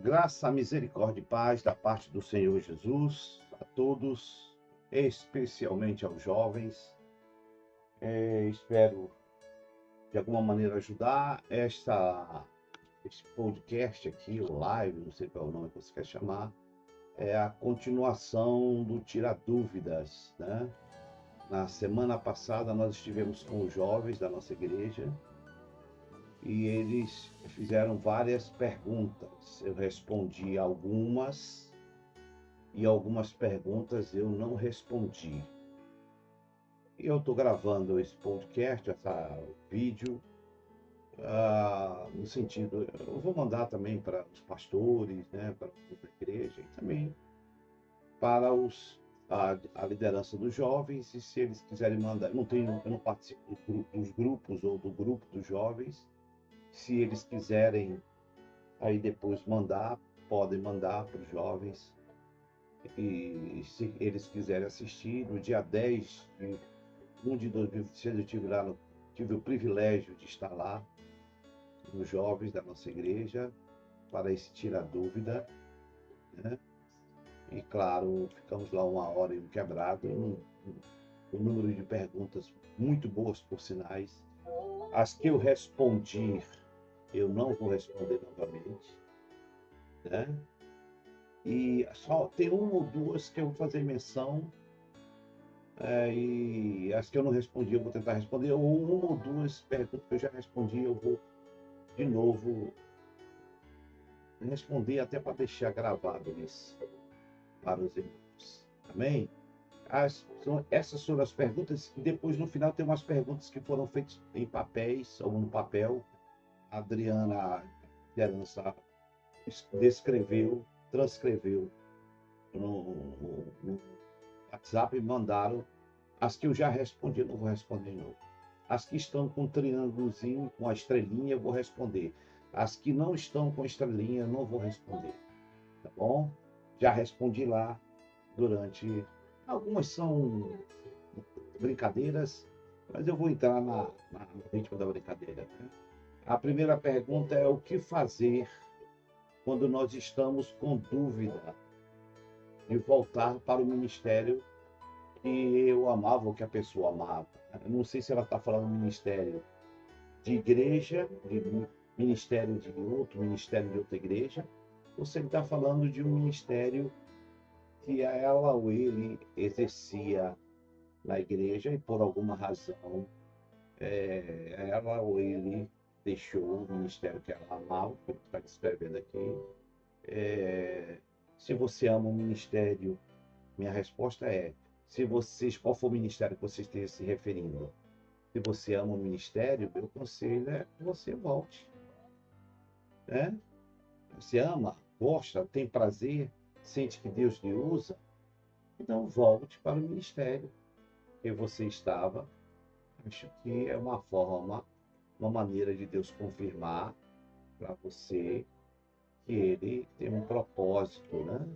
Graça, misericórdia e paz da parte do Senhor Jesus a todos, especialmente aos jovens. Espero de alguma maneira ajudar este podcast aqui, o live, não sei qual é o nome que você quer chamar, é a continuação do Tira Dúvidas, né? Na semana passada nós estivemos com os jovens da nossa igreja e eles fizeram várias perguntas. Eu respondi algumas e algumas perguntas eu não respondi. E eu estou gravando esse podcast, esse vídeo, no sentido, eu vou mandar também para os pastores, né, para a igreja e também para a liderança dos jovens, e se eles quiserem mandar, eu não participo dos grupos ou do grupo dos jovens, se eles quiserem aí depois mandar, podem mandar para os jovens, e se eles quiserem assistir, no dia 10 de 1 de 2026 eu tive o privilégio de estar lá, nos jovens da nossa igreja, para esse Tira Dúvida, né? E claro, ficamos lá 1 hora e um quebrado, um número de perguntas muito boas, por sinais. As que eu respondi, eu não vou responder novamente, né? E só tem uma ou duas que eu vou fazer menção, e as que eu não respondi, eu vou tentar responder, ou uma ou duas perguntas que eu já respondi, eu vou de novo responder, até para deixar gravado isso para os irmãos. Amém? Essas foram as perguntas, e depois no final tem umas perguntas que foram feitas em papéis, ou no papel. A Adriana, a liderança, descreveu, transcreveu no WhatsApp e mandaram. As que eu já respondi, eu não vou responder de novo. As que estão com um triângulozinho, com a estrelinha, eu vou responder. As que não estão com estrelinha, eu não vou responder. Tá bom? Já respondi lá durante. Algumas são brincadeiras, mas eu vou entrar no ritmo da brincadeira, né? A primeira pergunta é: o que fazer quando nós estamos com dúvida de voltar para o ministério que eu amava ou que a pessoa amava? Eu não sei se ela está falando ministério de igreja, de ministério de outra igreja, ou se ele está falando de um ministério que ela ou ele exercia na igreja e por alguma razão ela ou ele deixou o ministério que ela amava, que ele está descrevendo aqui. Se você ama o ministério, minha resposta é: se vocês, qual for o ministério que vocês estejam se referindo, se você ama o ministério, meu conselho é que você volte, né? Você ama, gosta, tem prazer, sente que Deus lhe usa, então volte para o ministério que você estava. Acho que é uma forma, uma maneira de Deus confirmar para você que ele tem um propósito, né,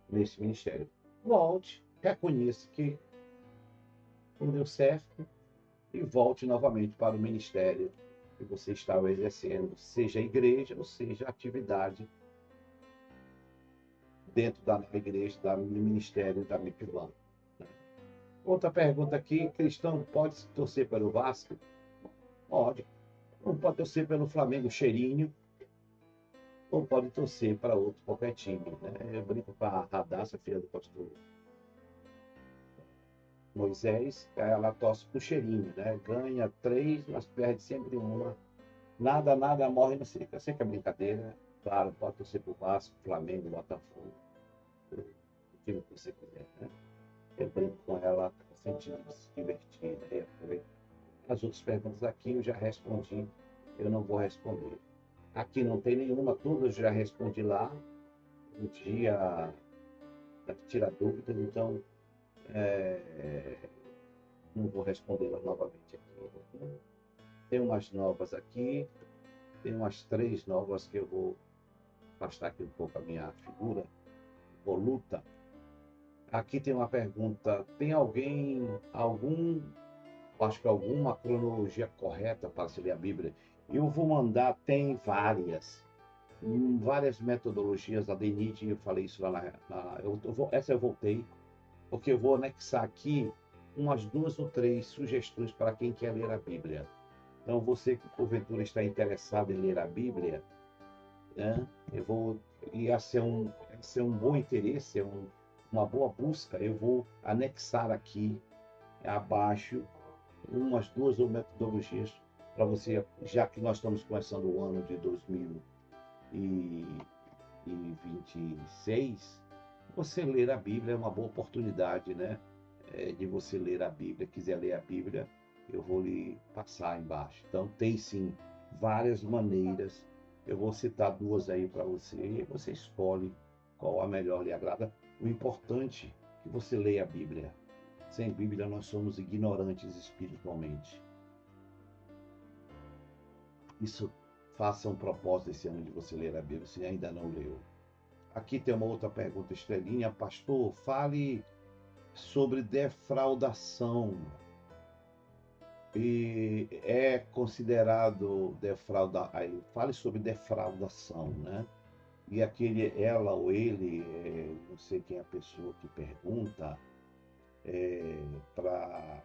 nesse ministério. Volte, reconheça que não deu certo e volte novamente para o ministério que você estava exercendo, seja a igreja ou seja a atividade dentro da igreja, do ministério da MIPVAN. Outra pergunta aqui: cristão pode torcer pelo Vasco? Pode. Não pode torcer pelo Flamengo cheirinho, ou pode torcer para outro qualquer time, né? Eu brinco com a Radassa, filha do pastor Moisés, ela torce pro cheirinho, né? Ganha 3, mas perde sempre uma. Nada, nada, morre, não sei. Eu sei que é brincadeira. Claro, pode torcer pro Vasco, Flamengo, Botafogo, o time que você quiser, né? Eu brinco com ela, sentindo se divertir, né? As outras perguntas aqui eu já respondi, eu não vou responder. Aqui não tem nenhuma, todas eu já respondi lá, no dia da Tira Dúvidas, então não vou respondê-las novamente aqui. Tem umas novas aqui, tem umas 3 novas que eu vou afastar aqui um pouco a minha figura voluta. Aqui tem uma pergunta: tem acho que alguma cronologia correta para se ler a Bíblia? Eu vou mandar, tem várias. várias metodologias, a DENIT, eu falei isso lá essa eu voltei, porque eu vou anexar aqui umas 2 ou 3 sugestões para quem quer ler a Bíblia. Então, você que porventura está interessado em ler a Bíblia, né, eu vou, e esse é um bom interesse, uma boa busca, eu vou anexar aqui abaixo umas 2 ou metodologias para você, já que nós estamos começando o ano de 2026, você ler a Bíblia é uma boa oportunidade, né? De você ler a Bíblia. Quiser ler a Bíblia, eu vou lhe passar embaixo. Então, tem sim várias maneiras. Eu vou citar 2 aí para você e você escolhe qual a melhor lhe agrada. O importante é que você leia a Bíblia. Sem Bíblia, nós somos ignorantes espiritualmente. Isso, faça um propósito esse ano de você ler a Bíblia, se ainda não leu. Aqui tem uma outra pergunta, Estrelinha. Pastor, fale sobre defraudação. E é considerado aí fale sobre defraudação, né? E aquele ela ou ele, não sei quem é a pessoa que pergunta, para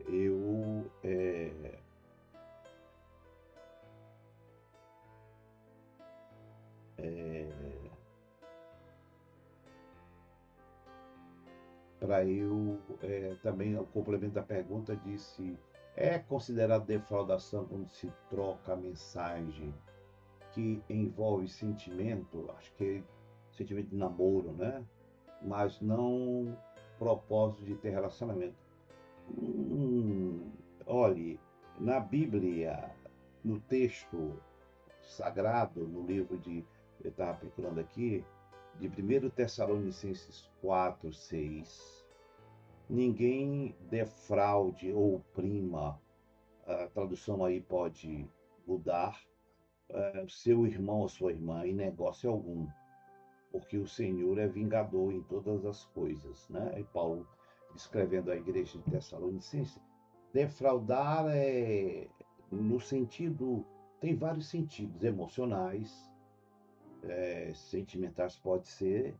eu para eu também o complemento da pergunta disse é considerado defraudação quando se troca a mensagem que envolve sentimento, acho que é sentimento de namoro, né? Mas não propósito de ter relacionamento. Hum, olhe, na Bíblia, no texto sagrado, no livro de, eu estava procurando aqui, de 1 Tessalonicenses 4:6, ninguém defraude ou oprima, a tradução aí pode mudar, seu irmão ou sua irmã em negócio algum, porque o Senhor é vingador em todas as coisas, né? E Paulo, escrevendo à igreja de Tessalonicenses, defraudar no sentido, tem vários sentidos, emocionais, sentimentais pode ser,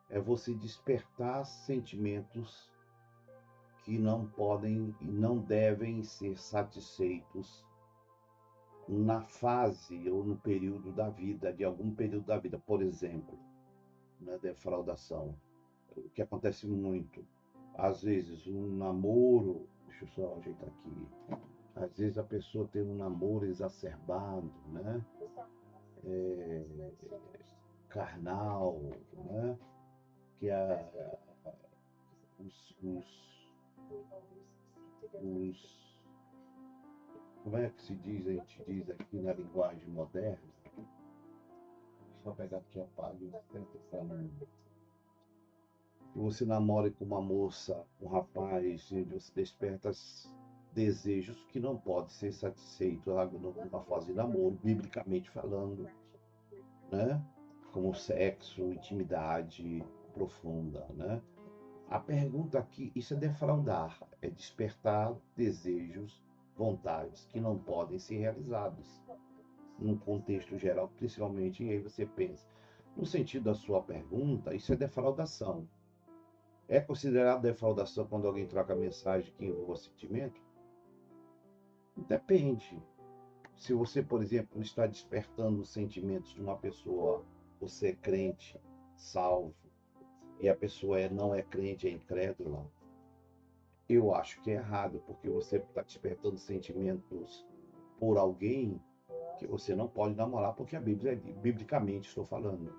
é você despertar sentimentos que não podem e não devem ser satisfeitos na fase ou no período da vida, de algum período da vida, por exemplo, na defraudação, o que acontece muito. Às vezes, um namoro, deixa eu só ajeitar aqui. Às vezes a pessoa tem um namoro exacerbado, né? Carnal, né? Que os, os, os, como é que se diz, a gente diz aqui na linguagem moderna? Deixa eu pegar aqui a página para não que você namore com uma moça, um rapaz, e você desperta desejos que não podem ser satisfeitos numa fase de namoro, biblicamente falando, né? Como sexo, intimidade profunda, né? A pergunta aqui, isso é defraudar, é despertar desejos, vontades que não podem ser realizados num contexto geral, principalmente, e aí você pensa, no sentido da sua pergunta, isso é defraudação. É considerado defraudação quando alguém troca mensagem que envolva sentimento? Depende. Se você, por exemplo, está despertando os sentimentos de uma pessoa, você é crente, salvo, e a pessoa não é crente, é incrédula, eu acho que é errado, porque você está despertando sentimentos por alguém que você não pode namorar, porque a Bíblia, biblicamente estou falando,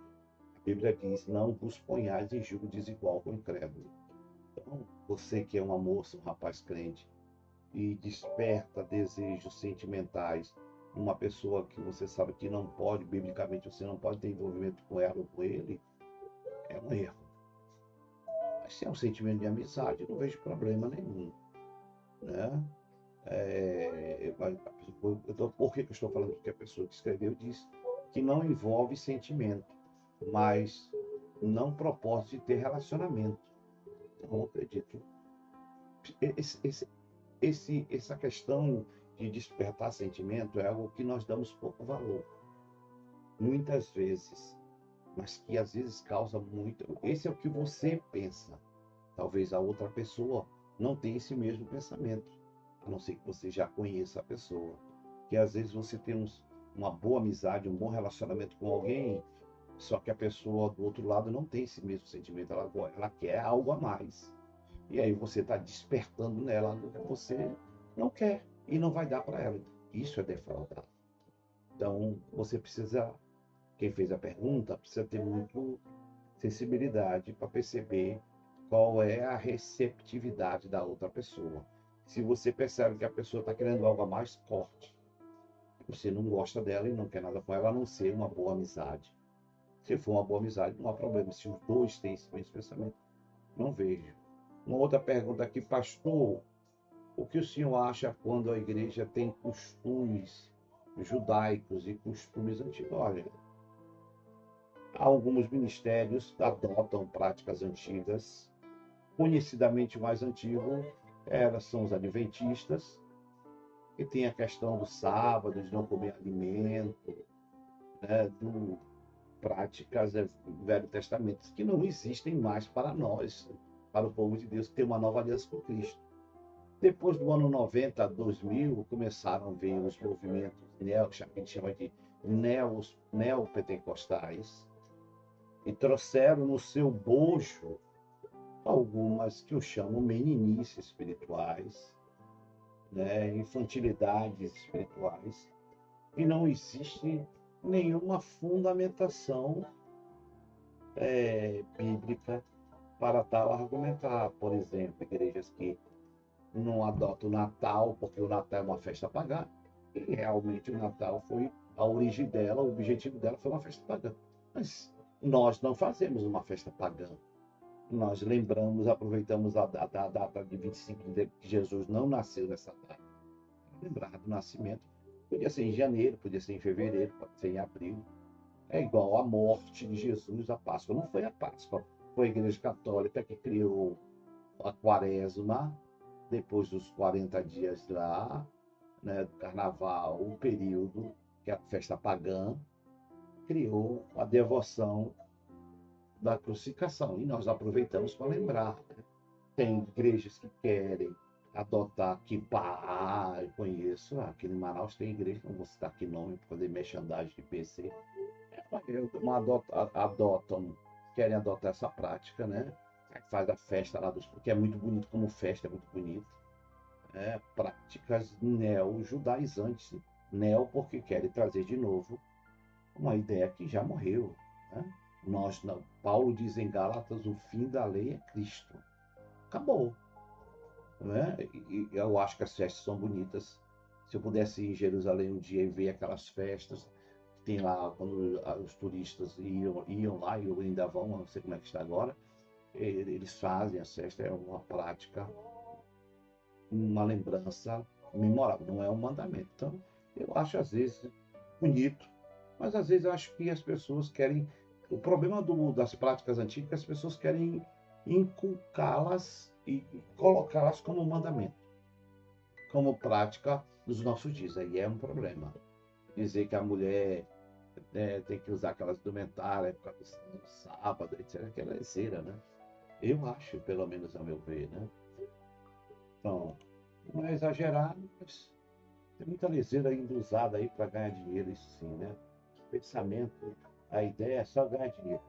a Bíblia diz, não vos ponhais em julgo desigual com o incrédulo. Então, você que é uma moça, um rapaz crente, e desperta desejos sentimentais numa pessoa que você sabe que não pode, biblicamente você não pode ter envolvimento com ela ou com ele, é um erro. Mas se é um sentimento de amizade, não vejo problema nenhum, né? Por que eu estou falando? Porque a pessoa que escreveu diz que não envolve sentimento, mas não propósito de ter relacionamento. Então, eu acredito. Esse, essa questão de despertar sentimento é algo que nós damos pouco valor, muitas vezes, mas que às vezes causa muito. Esse é o que você pensa. Talvez a outra pessoa não tenha esse mesmo pensamento, a não ser que você já conheça a pessoa. Que às vezes você tem uma boa amizade, um bom relacionamento com alguém, só que a pessoa do outro lado não tem esse mesmo sentimento, ela quer algo a mais. E aí você está despertando nela algo que você não quer e não vai dar para ela. Isso é defraudar. Então, você precisa, quem fez a pergunta, precisa ter muito sensibilidade para perceber qual é a receptividade da outra pessoa. Se você percebe que a pessoa está querendo algo a mais, corte. Você não gosta dela e não quer nada com ela, a não ser uma boa amizade. Se for uma boa amizade, não há problema. Se os dois têm esse mesmo pensamento, não vejo. Uma outra pergunta aqui, pastor. O que o senhor acha quando a igreja tem costumes judaicos e costumes antigos? Olha, alguns ministérios adotam práticas antigas. Conhecidamente mais antigo são os adventistas, que tem a questão do sábado, de não comer alimento, né, práticas do Velho Testamento, que não existem mais para nós, para o povo de Deus, que tem uma nova aliança com Cristo. Depois do ano 90, 2000, começaram a ver os movimentos que a gente chama de neopentecostais, e trouxeram no seu bojo algumas que eu chamo meninices espirituais, né, infantilidades espirituais, e não existe nenhuma fundamentação bíblica para tal argumentar. Por exemplo, igrejas que não adotam o Natal, porque o Natal é uma festa pagã, e realmente o Natal foi a origem dela, o objetivo dela foi uma festa pagã. Mas nós não fazemos uma festa pagã. Nós lembramos, aproveitamos a data de 25 de dezembro, que Jesus não nasceu nessa data. Lembrar do nascimento. Podia ser em janeiro, podia ser em fevereiro, pode ser em abril. É igual a morte de Jesus, a Páscoa. Não foi a Páscoa, foi a Igreja Católica que criou a Quaresma, depois dos 40 dias lá, né, do Carnaval, o período que é a festa pagã criou a devoção da crucificação. E nós aproveitamos para lembrar. Né? Tem igrejas que querem adotar kippah, eu conheço, aqui em Manaus tem igreja, não vou citar aqui nome para fazer merchandising de PC, adotam, querem adotar essa prática, né? Faz a festa lá que é muito bonito, como festa, é muito bonito. Práticas neo-judaizantes, neo porque querem trazer de novo uma ideia que já morreu. Né? Paulo diz em Gálatas, o fim da lei é Cristo. Acabou. Né? E eu acho que as festas são bonitas. Se eu pudesse ir em Jerusalém um dia e ver aquelas festas, tem lá, quando os turistas iam lá, e ainda vão, não sei como é que está agora, eles fazem a festa, é uma prática, uma lembrança memorável, não é um mandamento. Então, eu acho às vezes bonito, mas às vezes eu acho que as pessoas querem. O problema das práticas antigas é que as pessoas querem inculcá-las e colocá-las como mandamento, como prática dos nossos dias. Aí é um problema. Dizer que a mulher tem que usar aquelas indumentárias por causa do sábado, etc. Aquela é cera, né? Eu acho, pelo menos a meu ver, né? Então, não é exagerado, mas tem muita leseira ainda usada aí para ganhar dinheiro, isso sim, né? Pensamento, a ideia é só ganhar dinheiro.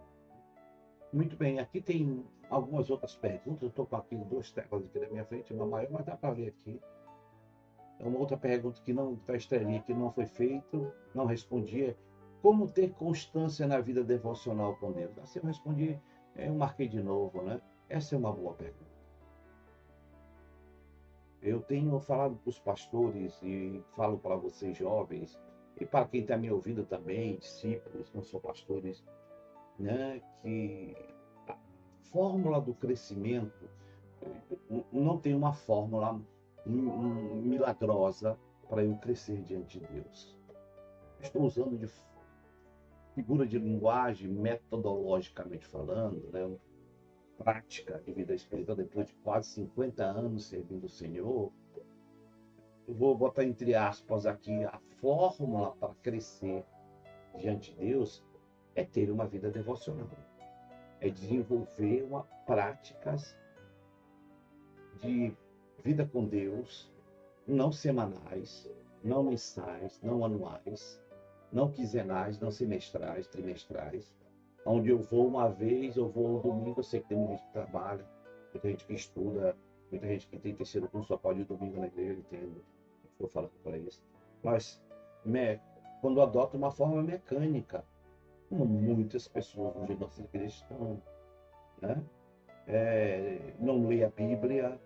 Muito bem, aqui tem algumas outras perguntas. Eu estou com aqui duas teclas aqui na minha frente, uma maior, mas dá para ler aqui. É uma outra pergunta que não está estrelinha, que não foi feito, não respondi. Como ter constância na vida devocional com Deus? Assim eu respondi, eu marquei de novo, né? Essa é uma boa pergunta. Eu tenho falado para os pastores e falo para vocês jovens, e para quem está me ouvindo também, discípulos, não são pastores, né, que a fórmula do crescimento não tem uma fórmula milagrosa para eu crescer diante de Deus. Estou usando de figura de linguagem, metodologicamente falando, né, prática de vida espiritual, depois de quase 50 anos servindo o Senhor, eu vou botar entre aspas aqui, a fórmula para crescer diante de Deus é ter uma vida devocional, é desenvolver práticas de vida com Deus, não semanais, não mensais, não anuais, não quinzenais, não semestrais, trimestrais, onde eu vou uma vez, eu vou um domingo, eu sei que tem muita gente que trabalha, muita gente que estuda, muita gente que tem terceiro curso, só pode ir domingo na igreja, entendo, estou falando para isso. Mas quando adota uma forma mecânica, como muitas pessoas hoje em nossas igrejas estão, né? Não lê a Bíblia,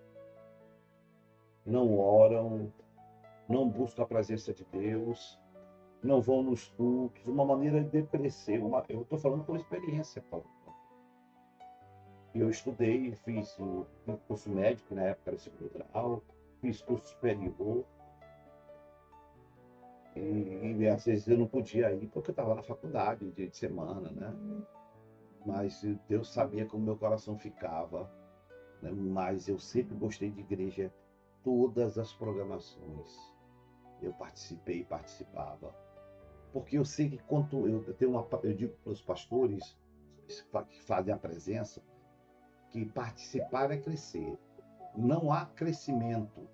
não oram, não buscam a presença de Deus, não vão nos cultos, uma maneira de crescer. Eu estou falando por experiência, Paulo. Eu estudei, fiz o curso médico, na época era segundo grau, fiz curso superior, e às vezes eu não podia ir porque eu estava na faculdade, dia de semana, né? Mas Deus sabia como meu coração ficava, né? Mas eu sempre gostei de igreja, todas as programações. Eu participei e participava. Porque eu sei que quando eu digo para os pastores que fazem a presença, que participar é crescer. Não há crescimento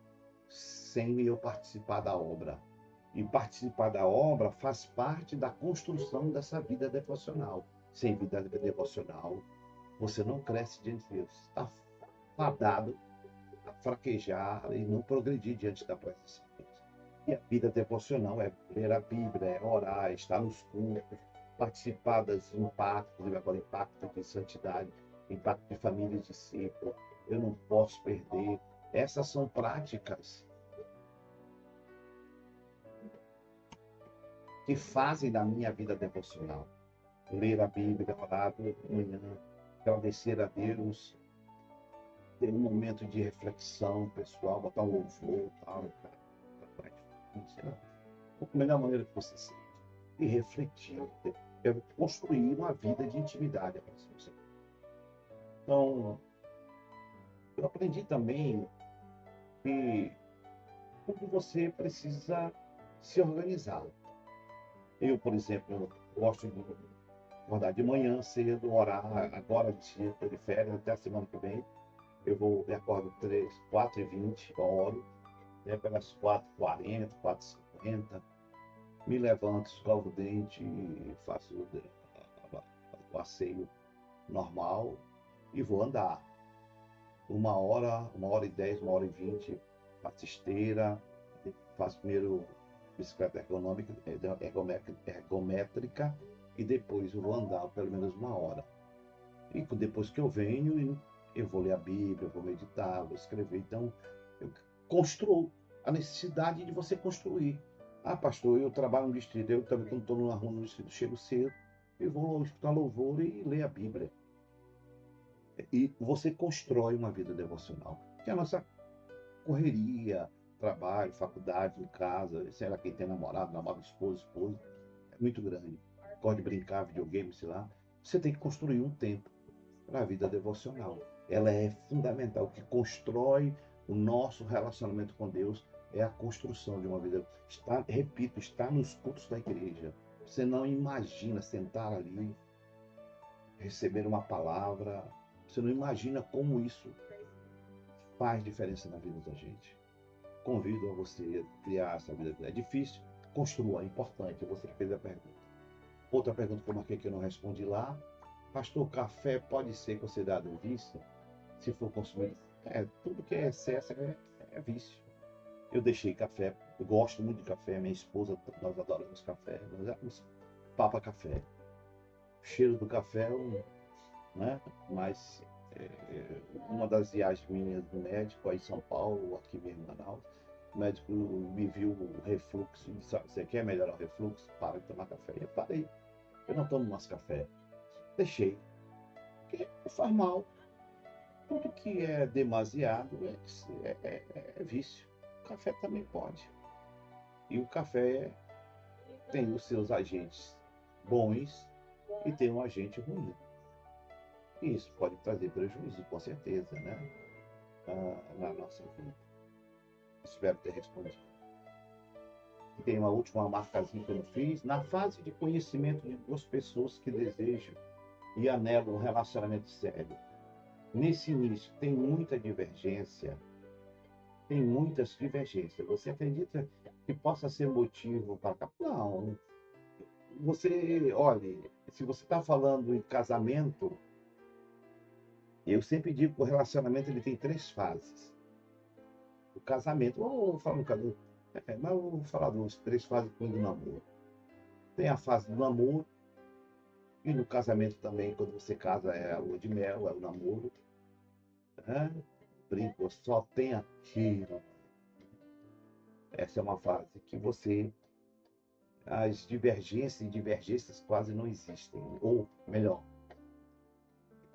sem eu participar da obra. E participar da obra faz parte da construção dessa vida devocional. Sem vida devocional, você não cresce diante de Deus. Está fadado a fraquejar e não progredir diante da presença de Deus. E a vida devocional é ler a Bíblia, é orar, é estar nos cultos, participar dos impactos, agora impacto de santidade, impacto de família e discípulo. Eu não posso perder. Essas são práticas que fazem da minha vida devocional. Ler a Bíblia, orar de manhã, agradecer a Deus, ter um momento de reflexão pessoal, botar um louvor, tal, sei lá, a melhor maneira que você sente. E refletir, construir uma vida de intimidade. Então, eu aprendi também que tudo você precisa se organizar. Eu, por exemplo, gosto de acordar de manhã cedo, orar agora, estou de férias, até a semana que vem. Eu acordo 4h20, oro, né, pelas 4h40, 4h50, me levanto, escovo o dente, faço o asseio normal e vou andar. 1 hora, 1h10, 1h20, faço esteira, faço primeiro bicicleta ergométrica e depois eu vou andar pelo menos 1 hora. E depois que eu venho, eu vou ler a Bíblia, eu vou meditar, vou escrever. Então, eu construo a necessidade de você construir. Ah, pastor, eu trabalho no distrito, eu também, quando estou numa rua no distrito, chego cedo, eu vou escutar louvor e ler a Bíblia. E você constrói uma vida devocional. Que a nossa correria, trabalho, faculdade, em casa, sei lá, quem tem namorado, esposa, é muito grande. Gosta de brincar, videogame, sei lá. Você tem que construir um tempo para a vida devocional. Ela é fundamental. O que constrói o nosso relacionamento com Deus é a construção de uma vida. Repito, está nos cultos da igreja. Você não imagina sentar ali, receber uma palavra. Você não imagina como isso faz diferença na vida da gente. Convido a você a criar essa vida. É difícil, construa, é importante. Você que fez a pergunta. Outra pergunta que eu marquei que eu não respondi lá. Pastor, café pode ser considerado um vício? Se for consumido? Tudo que é excesso é vício. Eu deixei café, eu gosto muito de café, minha esposa, nós adoramos café, nós amamos papa café. O cheiro do café, né? Mas uma das viagens minhas do médico, aí em São Paulo, aqui mesmo em Manaus, o médico me viu o refluxo e disse: você quer melhorar o refluxo? Para de tomar café. Eu parei, eu não tomo mais café. Deixei, porque faz mal. Tudo que é demasiado é vício. O café também pode. E o café tem os seus agentes bons e tem um agente ruim. E isso pode trazer prejuízo, com certeza, né? Na nossa vida. Espero ter respondido. que tem uma última marcazinha que eu fiz, na fase de conhecimento de duas pessoas que desejam e anelam um relacionamento sério. Nesse início, tem muita divergência, tem muitas divergências. Você acredita que possa ser motivo para... Não. Você, olhe, se você está falando em casamento, eu sempre digo que o relacionamento ele tem três fases. O casamento, ou vou falar no casamento, mas eu vou falar das três fases do namoro. Tem a fase do namoro, e no casamento também, quando você casa, é a lua de mel, é o namoro. Né? Brinco, só tem aquilo. Essa é uma fase que você. As divergências e divergências quase não existem. Ou, melhor,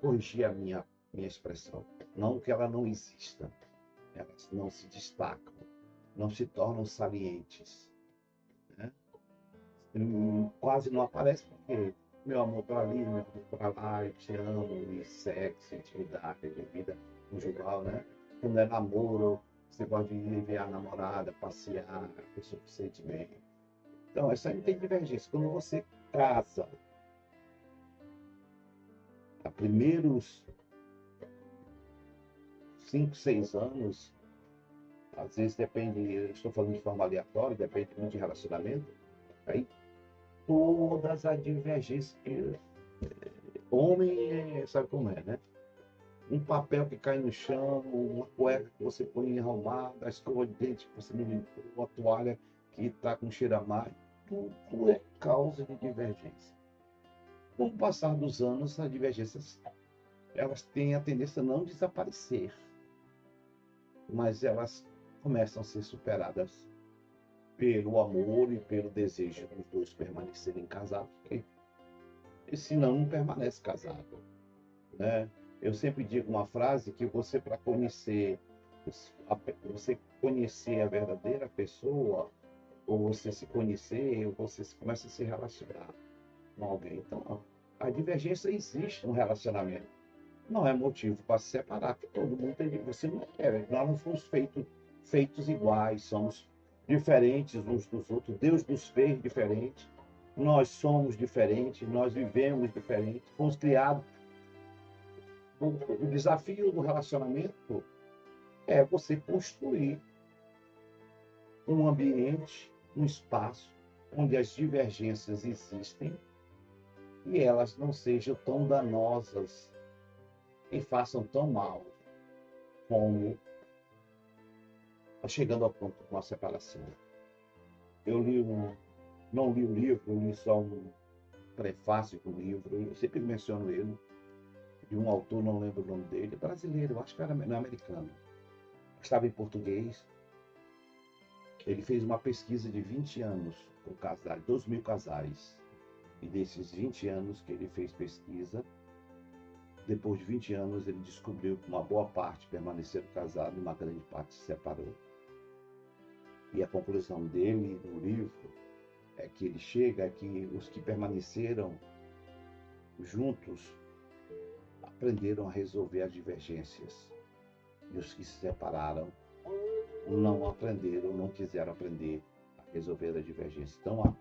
corrigir a minha expressão. Não que ela não exista, elas não se destacam, não se tornam salientes. Né? Quase não aparece porque meu amor para ali, meu amor para lá, eu te amo, e sexo, intimidade, vida conjugal, né? Quando é namoro, você pode ir ver a namorada, passear, a pessoa que sente bem. Então, essa aí tem divergência. Quando você casa, há primeiros 5, 6 anos, às vezes depende, eu estou falando de forma aleatória, depende muito de relacionamento, aí todas as divergências que homem sabe como é, né? Um papel que cai no chão, uma cueca que você põe arrumada, a escova de dente que você não limpou, uma toalha que está com cheiro a mais, tudo é causa de divergência. Com o passar dos anos, as divergências elas têm a tendência a não desaparecer, mas elas começam a ser superadas pelo amor e pelo desejo dos dois permanecerem casados, porque senão não permanece casado, né? Eu sempre digo uma frase que você para você conhecer a verdadeira pessoa, ou você se conhecer, ou você começa a se relacionar com alguém. Então, a divergência existe no relacionamento. Não é motivo para se separar, porque todo mundo tem. Você não é, nós não fomos feitos iguais, somos diferentes uns dos outros. Deus nos fez diferentes, nós somos diferentes, nós vivemos diferente, fomos criados. O desafio do relacionamento é você construir um ambiente, um espaço onde as divergências existem e elas não sejam tão danosas e façam tão mal como chegando ao ponto de uma separação. Eu não li o livro, eu li só um prefácio do livro, eu sempre menciono ele, de um autor, não lembro o nome dele, brasileiro, acho que era não, americano. Estava em português. Ele fez uma pesquisa de 20 anos com casais, 2.000 casais. E desses 20 anos que ele fez pesquisa, depois de 20 anos ele descobriu que uma boa parte permaneceram casados e uma grande parte se separou. E a conclusão dele no livro é que ele chega a que os que permaneceram juntos aprenderam a resolver as divergências. E os que se separaram não aprenderam, não quiseram aprender a resolver as divergências. Então,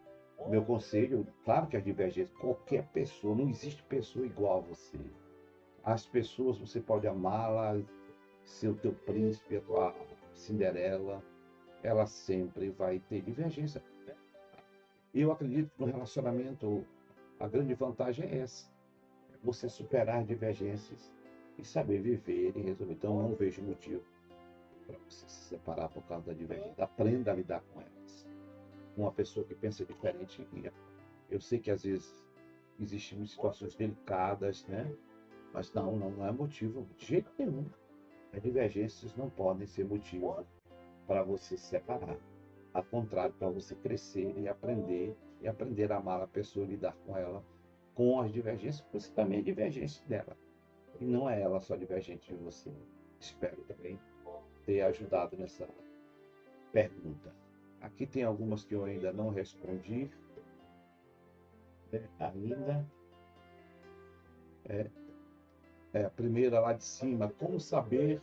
meu conselho, claro que as divergências, qualquer pessoa, não existe pessoa igual a você. As pessoas, você pode amá-las, ser o teu príncipe, a tua Cinderela, ela sempre vai ter divergência. Eu acredito que no relacionamento a grande vantagem é essa, é você superar divergências e saber viver e resolver. Então, eu não vejo motivo para você se separar por causa da divergência. Aprenda a lidar com elas. Uma pessoa que pensa diferente, eu sei que às vezes existem situações delicadas, né? Mas não é motivo de jeito nenhum. As divergências não podem ser motivo para você se separar. Ao contrário, para você crescer e aprender a amar a pessoa e lidar com ela, com as divergências, porque você também é divergente dela. E não é ela só divergente de você. Espero também ter ajudado nessa pergunta. Aqui tem algumas que eu ainda não respondi, né? Ainda. A primeira lá de cima, como saber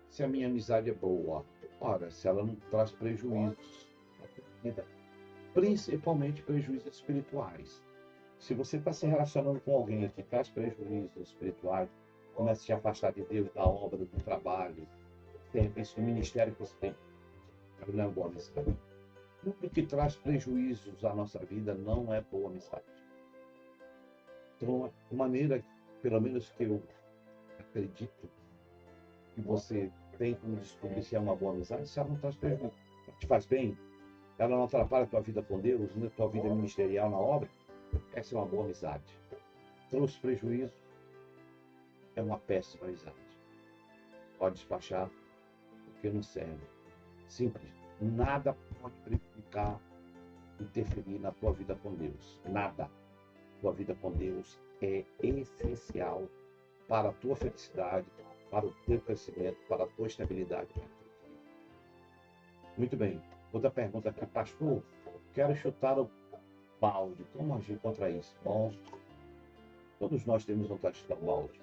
se a minha amizade é boa? Ora, se ela não traz prejuízos. vida, principalmente prejuízos espirituais. Se você está se relacionando com alguém que traz prejuízos espirituais, começa a se afastar de Deus, da obra, do trabalho, serviço, do ministério que você tem, não é boa amizade. Tudo que traz prejuízos à nossa vida não é boa amizade. Então, a maneira, pelo menos que eu acredito, que você tem como descobrir se é uma boa amizade, se ela não traz prejuízo, ela te faz bem, ela não atrapalha a tua vida com Deus, a tua vida ministerial na obra, essa é uma boa amizade. Trouxe prejuízo, é uma péssima amizade. Pode despachar, porque não serve. Simples. Nada pode prejudicar, interferir na tua vida com Deus. Nada. Tua vida com Deus é essencial para a tua felicidade, para o teu crescimento, para a tua estabilidade. Muito bem. Outra pergunta aqui, pastor. Quero chutar o balde. Como agir contra isso? Bom, todos nós temos vontade de chutar o balde.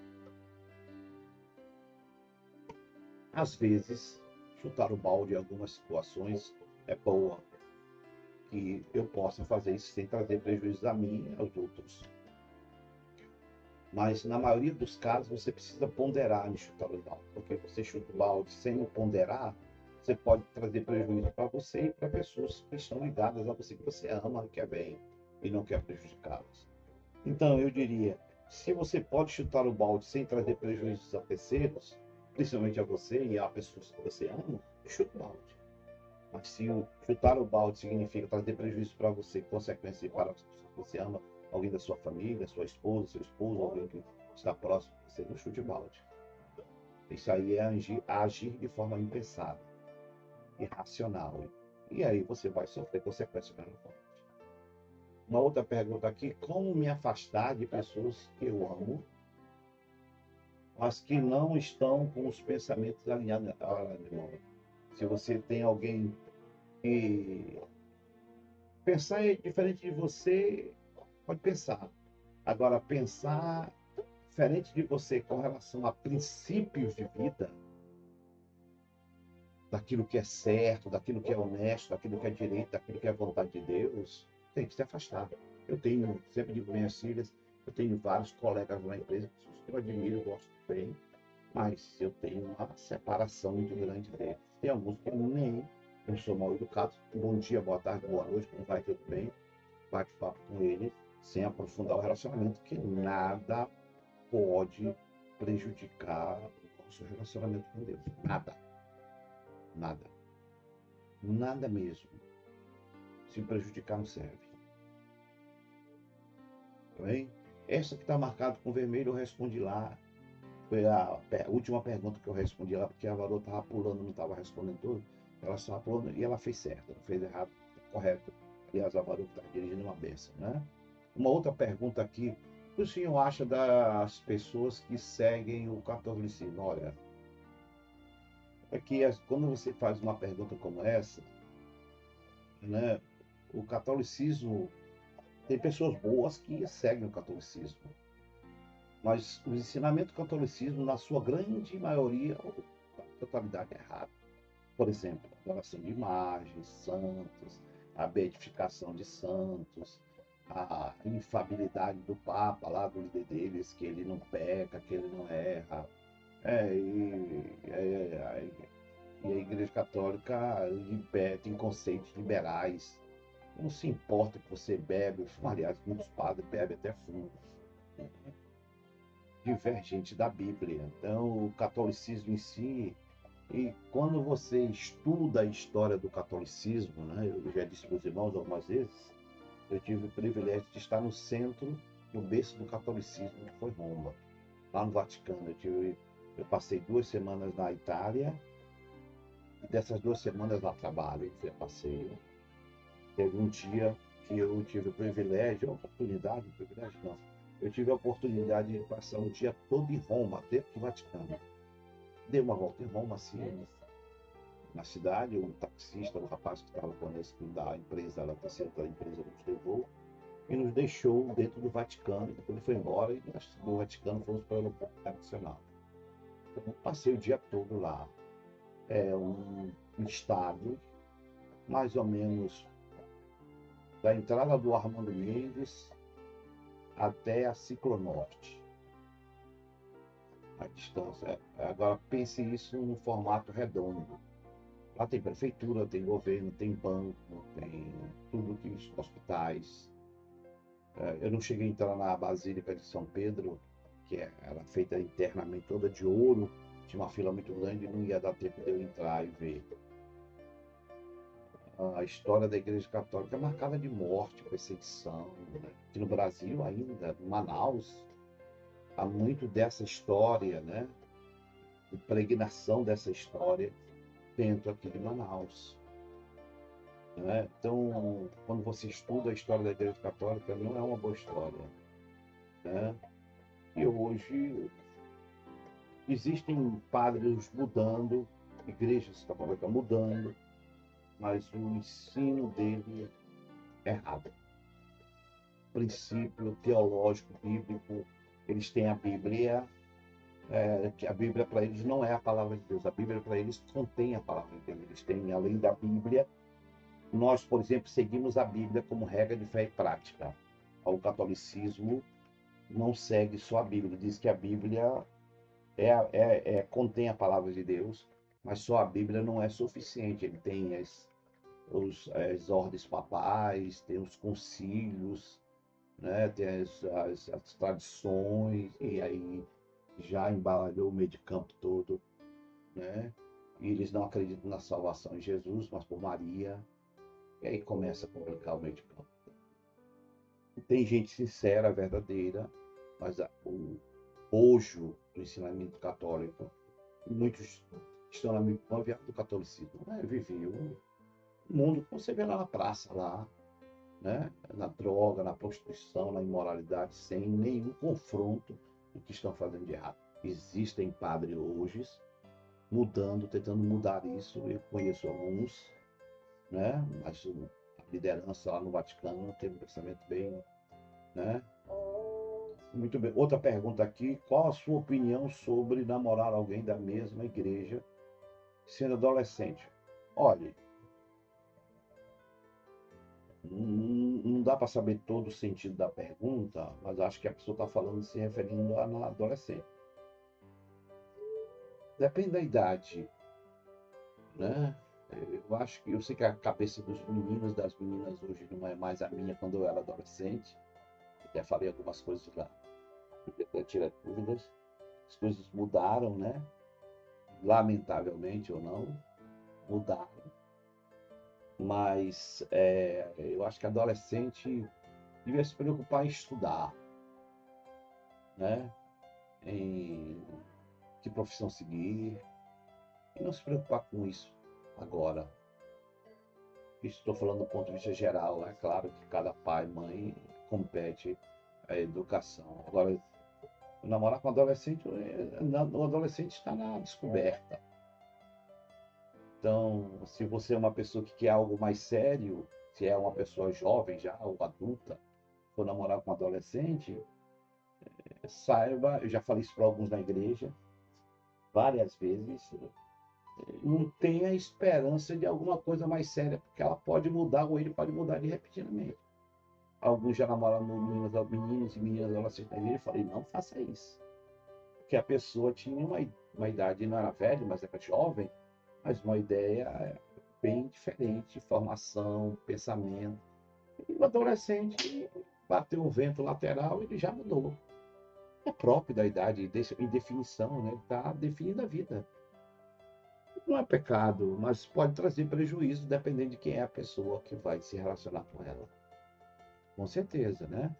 Às vezes, chutar o balde em algumas situações é boa, que eu possa fazer isso sem trazer prejuízo a mim e aos outros. Mas, na maioria dos casos, você precisa ponderar em chutar o balde, porque você chuta o balde sem ponderar, você pode trazer prejuízo para você e para pessoas que estão ligadas a você, que você ama, quer bem e não quer prejudicá-las. Então, eu diria, se você pode chutar o balde sem trazer prejuízos a terceiros, principalmente a você e a pessoas que você ama, chuta o balde. Mas se chutar o balde significa trazer prejuízo para você, consequência para as pessoas que você ama, alguém da sua família, sua esposa, seu esposo, alguém que está próximo de você, não chute o balde. Isso aí é agir de forma impensada, irracional. E aí você vai sofrer consequências lá na frente. Uma outra pergunta aqui, como me afastar de pessoas que eu amo, mas que não estão com os pensamentos alinhados? Se você tem alguém que pensar é diferente de você, pode pensar. Agora, pensar diferente de você com relação a princípios de vida, daquilo que é certo, daquilo que é honesto, daquilo que é direito, daquilo que é vontade de Deus, tem que se afastar. Eu tenho, sempre digo para minhas filhas, eu tenho vários colegas na empresa, pessoas que eu admiro, gosto bem, mas eu tenho uma separação muito grande deles. Tem alguns que nem eu sou mal educado, bom dia, boa tarde, boa noite, como vai, tudo bem? Bate papo com ele, sem aprofundar o relacionamento, que nada pode prejudicar o nosso relacionamento com Deus. Nada. Nada. Nada mesmo. Se prejudicar não serve. Tá bem? Essa que está marcada com vermelho eu respondi lá. Foi a última pergunta que eu respondi lá, porque a Varô estava pulando, não estava respondendo tudo. Ela estava pulando e ela fez certo, não fez errado, correto. Aliás, a Varô está dirigindo uma bênção, né? Uma outra pergunta aqui. O que o senhor acha das pessoas que seguem o catolicismo? Olha, é que quando você faz uma pergunta como essa, né, o catolicismo, tem pessoas boas que seguem o catolicismo, mas o ensinamento do catolicismo, na sua grande maioria, ou totalidade, é errado. Por exemplo, a adoração de imagens, santos, a beatificação de santos, a infabilidade do Papa, lá do líder deles, que ele não peca, que ele não erra. E a Igreja Católica tem conceitos liberais. Não se importa que você bebe, aliás, muitos padres bebem até fumo, divergente da Bíblia. Então, o catolicismo em si, e quando você estuda a história do catolicismo, né, eu já disse para os irmãos algumas vezes, eu tive o privilégio de estar no centro, no berço do catolicismo, que foi Roma, lá no Vaticano. Eu passei 2 semanas na Itália, e dessas 2 semanas lá trabalho, fui a passeio. Teve um dia que eu tive o privilégio, a oportunidade, privilégio não, eu tive a oportunidade de passar um dia todo em Roma, dentro do Vaticano. Dei uma volta em Roma, assim, na cidade, um taxista, um rapaz que estava conosco da empresa, da terceira da empresa, nos levou e nos deixou dentro do Vaticano. Depois ele foi embora e nós, do Vaticano, fomos para o aeroporto internacional. Então, eu passei o dia todo lá. É um estado mais ou menos da entrada do Armando Mendes até a Ciclonorte, a distância. Agora pense isso no formato redondo. Lá tem prefeitura, tem governo, tem banco, tem tudo que os hospitais. Eu não cheguei a entrar na Basílica de São Pedro, que era feita internamente toda de ouro, tinha uma fila muito grande e não ia dar tempo de eu entrar e ver. A história da Igreja Católica é marcada de morte, perseguição, né? Aqui no Brasil ainda, em Manaus, há muito dessa história, né? Impregnação dessa história dentro aqui de Manaus, né? Então, quando você estuda a história da Igreja Católica, não é uma boa história, né? E hoje existem padres mudando, igrejas católicas mudando, mas o ensino dele é errado. O princípio teológico bíblico, eles têm a Bíblia, que a Bíblia para eles não é a palavra de Deus, a Bíblia para eles contém a palavra de Deus. Eles têm, além da Bíblia, nós, por exemplo, seguimos a Bíblia como regra de fé e prática. O catolicismo não segue só a Bíblia, diz que a Bíblia contém a palavra de Deus, mas só a Bíblia não é suficiente. Ele tem as ordens papais, tem os concílios, né? Tem as tradições, e aí já embaralhou o meio de campo todo, né? E eles não acreditam na salvação em Jesus, mas por Maria. E aí começa a complicar o meio de campo. Tem gente sincera, verdadeira, mas o bojo do ensinamento católico, muitos estão na minha do catolicismo, né? Eu vivi o mundo que você vê lá na praça, lá, né? Na droga, na prostituição, na imoralidade, sem nenhum confronto do que estão fazendo de errado. Existem padres hoje mudando, tentando mudar isso. Eu conheço alguns, né? Mas a liderança lá no Vaticano tem um pensamento bem, né? Muito bem. Outra pergunta aqui: qual a sua opinião sobre namorar alguém da mesma igreja sendo adolescente? Olha, não dá para saber todo o sentido da pergunta, mas acho que a pessoa está falando, se referindo a na adolescente. Depende da idade, né? Eu acho que eu sei que a cabeça dos meninos, das meninas hoje não é mais a minha quando eu era adolescente. Até falei algumas coisas lá, até tirar dúvidas. As coisas mudaram, né? Lamentavelmente ou não, mudaram. Mas eu acho que adolescente devia se preocupar em estudar, né? Em que profissão seguir, e não se preocupar com isso agora. Estou falando do ponto de vista geral, é claro que cada pai e mãe compete a educação. Agora, namorar com adolescente, o adolescente está na descoberta. Então, se você é uma pessoa que quer algo mais sério, se é uma pessoa jovem já, ou adulta, for namorar com um adolescente, saiba, eu já falei isso para alguns na igreja, várias vezes, não tenha esperança de alguma coisa mais séria, porque ela pode mudar, ou ele pode mudar de repentinamente. Alguns já namoraram meninos e meninas adolescentes na igreja, eu falei, não faça isso. Porque a pessoa tinha uma idade, não era velha, mas era jovem, mas uma ideia bem diferente, formação, pensamento. E o adolescente bateu o vento lateral, ele já mudou. É próprio da idade, em definição, né? Ele está definindo a vida. Não é pecado, mas pode trazer prejuízo dependendo de quem é a pessoa que vai se relacionar com ela. Com certeza, né?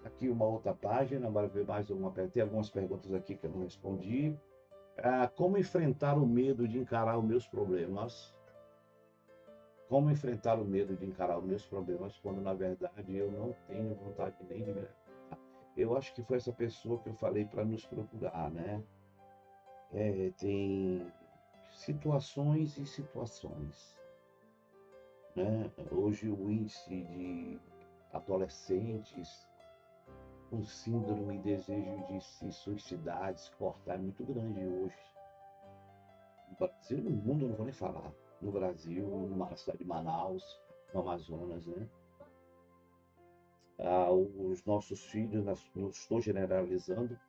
Aqui uma outra página, agora ver mais uma pergunta. Tem algumas perguntas aqui que eu não respondi. Como enfrentar o medo de encarar os meus problemas? Como enfrentar o medo de encarar os meus problemas quando, na verdade, eu não tenho vontade nem de me levantar? Eu acho que foi essa pessoa que eu falei para nos procurar, né? Tem situações e situações, né? Hoje o índice de adolescentes com síndrome e desejo de se suicidar, de se cortar é muito grande hoje. No Brasil, no mundo, eu não vou nem falar. No Brasil, na cidade de Manaus, no Amazonas, né? Os nossos filhos, não estou generalizando,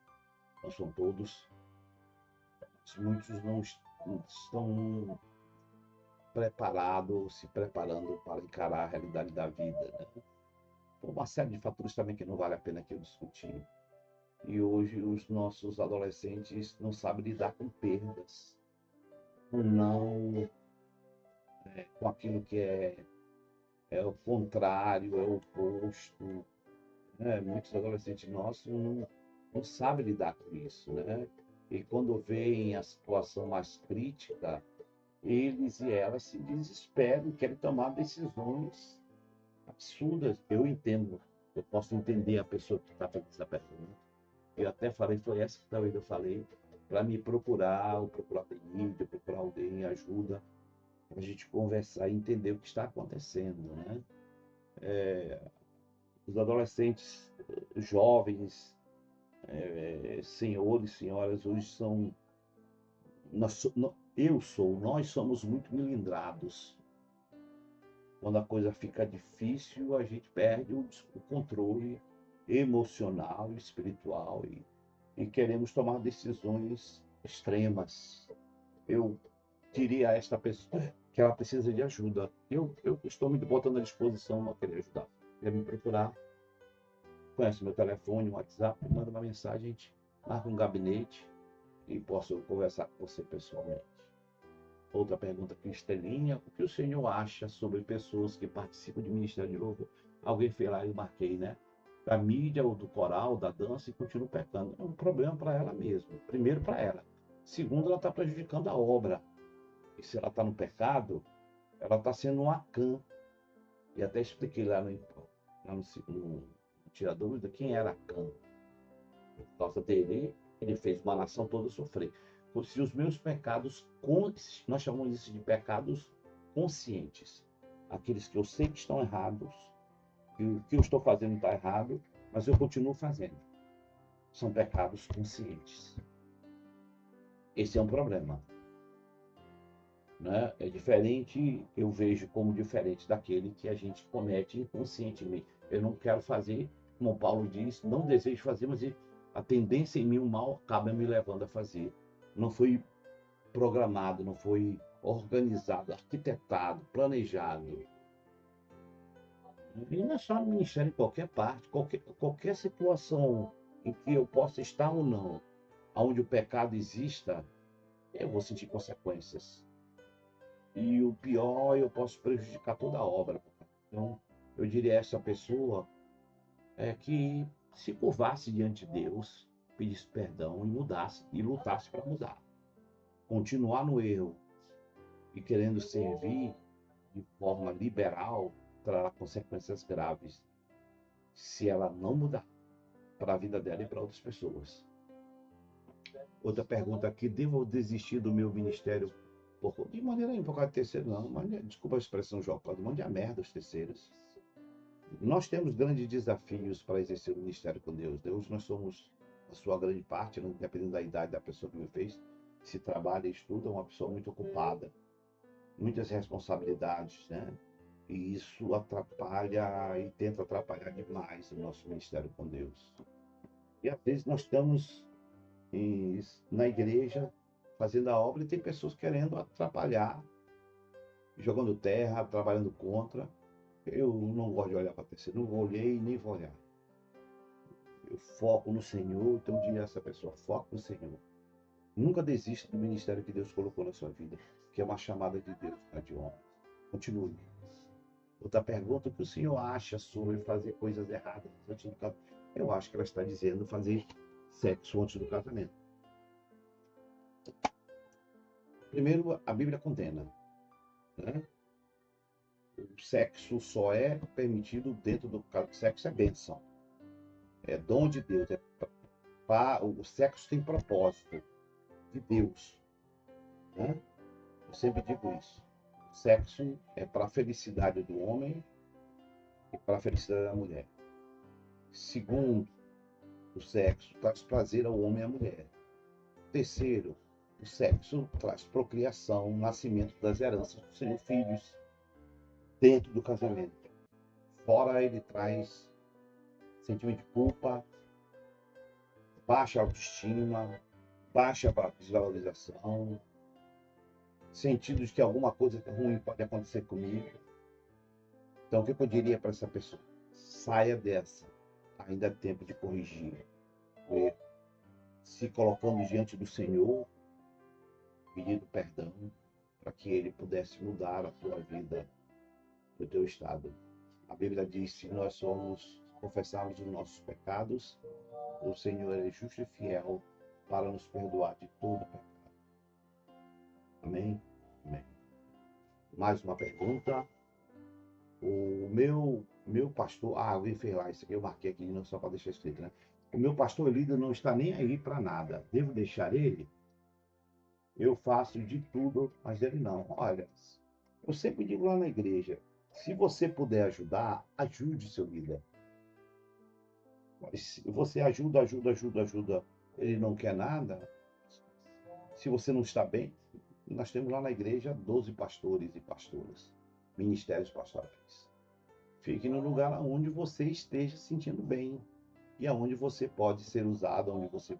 não são todos, mas muitos não estão preparados, se preparando para encarar a realidade da vida, né? Por uma série de fatores também que não vale a pena aqui eu discutir. E hoje os nossos adolescentes não sabem lidar com perdas, com não, com aquilo que é o contrário, é o oposto, né? Muitos adolescentes nossos não sabem lidar com isso, né? E quando veem a situação mais crítica, eles e elas se desesperam, querem tomar decisões absurdas. Eu entendo, eu posso entender a pessoa que está fazendo essa pergunta. Eu até falei, foi essa que talvez eu falei, para me procurar, ou procurar a mídia, procurar alguém, ajuda, para a gente conversar e entender o que está acontecendo, né? Os adolescentes, jovens, senhores, senhoras, hoje são. Nós somos muito melindrados. Quando a coisa fica difícil, a gente perde o controle emocional, espiritual e queremos tomar decisões extremas. Eu diria a esta pessoa que ela precisa de ajuda. Eu estou me botando à disposição a querer ajudar. Quer me procurar, conhece meu telefone, WhatsApp, manda uma mensagem, a gente marca um gabinete e posso conversar com você pessoalmente. Outra pergunta aqui, Estelinha. O que o senhor acha sobre pessoas que participam de ministério de louvor? Alguém fez lá e eu marquei, né? Da mídia ou do coral, da dança e continua pecando. É um problema para ela mesma. Primeiro, para ela. Segundo, ela está prejudicando a obra. E se ela está no pecado, ela está sendo um Acã. E até expliquei no Tira Dúvida quem era Acã. Por causa dele, ele fez uma nação toda sofrer. Se os meus pecados, nós chamamos isso de pecados conscientes, aqueles que eu sei que estão errados, que o que eu estou fazendo está errado, mas eu continuo fazendo. São pecados conscientes. Esse é um problema, né? É diferente, eu vejo como diferente daquele que a gente comete inconscientemente. Eu não quero fazer, como Paulo diz, não desejo fazer, mas a tendência em mim, o mal, acaba me levando a fazer. Não foi programado, não foi organizado, arquitetado, planejado. E não é só no ministério, em qualquer parte, qualquer situação em que eu possa estar ou não, onde o pecado exista, eu vou sentir consequências. E o pior, eu posso prejudicar toda a obra. Então, eu diria a essa pessoa que se curvasse diante de Deus, pedisse perdão e mudasse, e lutasse para mudar. Continuar no erro e querendo servir de forma liberal trará consequências graves se ela não mudar para a vida dela e para outras pessoas. Outra pergunta aqui, devo desistir do meu ministério de maneira nenhuma por causa de terceiro, não, mas desculpa a expressão jocosa, mande a merda os terceiros. Nós temos grandes desafios para exercer o ministério com Deus. Deus, nós somos, a sua grande parte, dependendo da idade da pessoa que me fez, se trabalha e estuda, uma pessoa muito ocupada, muitas responsabilidades, né? E isso atrapalha e tenta atrapalhar demais o nosso ministério com Deus. E às vezes nós estamos na igreja fazendo a obra e tem pessoas querendo atrapalhar, jogando terra, trabalhando contra. Eu não gosto de olhar para terceiro, não olhei e nem vou olhar. Eu foco no Senhor, então eu diria a essa pessoa, foco no Senhor. Nunca desista do ministério que Deus colocou na sua vida, que é uma chamada de Deus, não é de homem. Continue. Outra pergunta, o que o senhor acha sobre fazer coisas erradas antes do casamento? Eu acho que ela está dizendo fazer sexo antes do casamento. Primeiro, a Bíblia condena, né? O sexo só é permitido dentro do casamento. O sexo é bênção, é dom de Deus. O sexo tem propósito de Deus, né? Eu sempre digo isso. O sexo é para a felicidade do homem e para a felicidade da mulher. Segundo, o sexo traz prazer ao homem e à mulher. Terceiro, o sexo traz procriação, nascimento das heranças dos seus filhos dentro do casamento. Fora ele traz sentimento de culpa, baixa autoestima, baixa desvalorização, sentido de que alguma coisa ruim pode acontecer comigo. Então, o que eu diria para essa pessoa? Saia dessa. Ainda há tempo de corrigir o erro. Se colocando diante do Senhor, pedindo perdão, para que Ele pudesse mudar a tua vida, o teu estado. A Bíblia diz que se nós confessarmos os nossos pecados, o Senhor é justo e fiel para nos perdoar de todo pecado. Amém? Amém. Mais uma pergunta. O meu pastor... alguém fez lá, isso aqui eu marquei aqui, não só para deixar escrito, né? O meu pastor líder não está nem aí para nada. Devo deixar ele? Eu faço de tudo, mas ele não. Olha, eu sempre digo lá na igreja, se você puder ajudar, ajude seu líder. Mas se você ajuda, ele não quer nada, se você não está bem, nós temos lá na igreja 12 pastores e pastoras, ministérios pastorais. Fique no lugar onde você esteja se sentindo bem e aonde você pode ser usado, onde você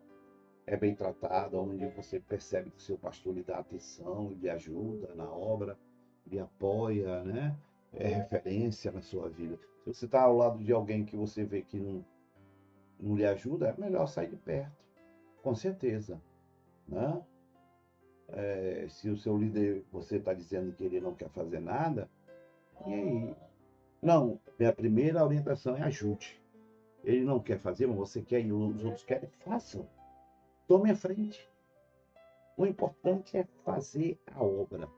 é bem tratado, onde você percebe que o seu pastor lhe dá atenção, lhe ajuda na obra, lhe apoia, né? É referência na sua vida. Se você está ao lado de alguém que você vê que não lhe ajuda, é melhor sair de perto, com certeza, né? Se o seu líder, você está dizendo que ele não quer fazer nada, e aí? Não, minha primeira orientação é ajude. Ele não quer fazer, mas você quer e os outros querem, façam. Tome a frente. O importante é fazer a obra.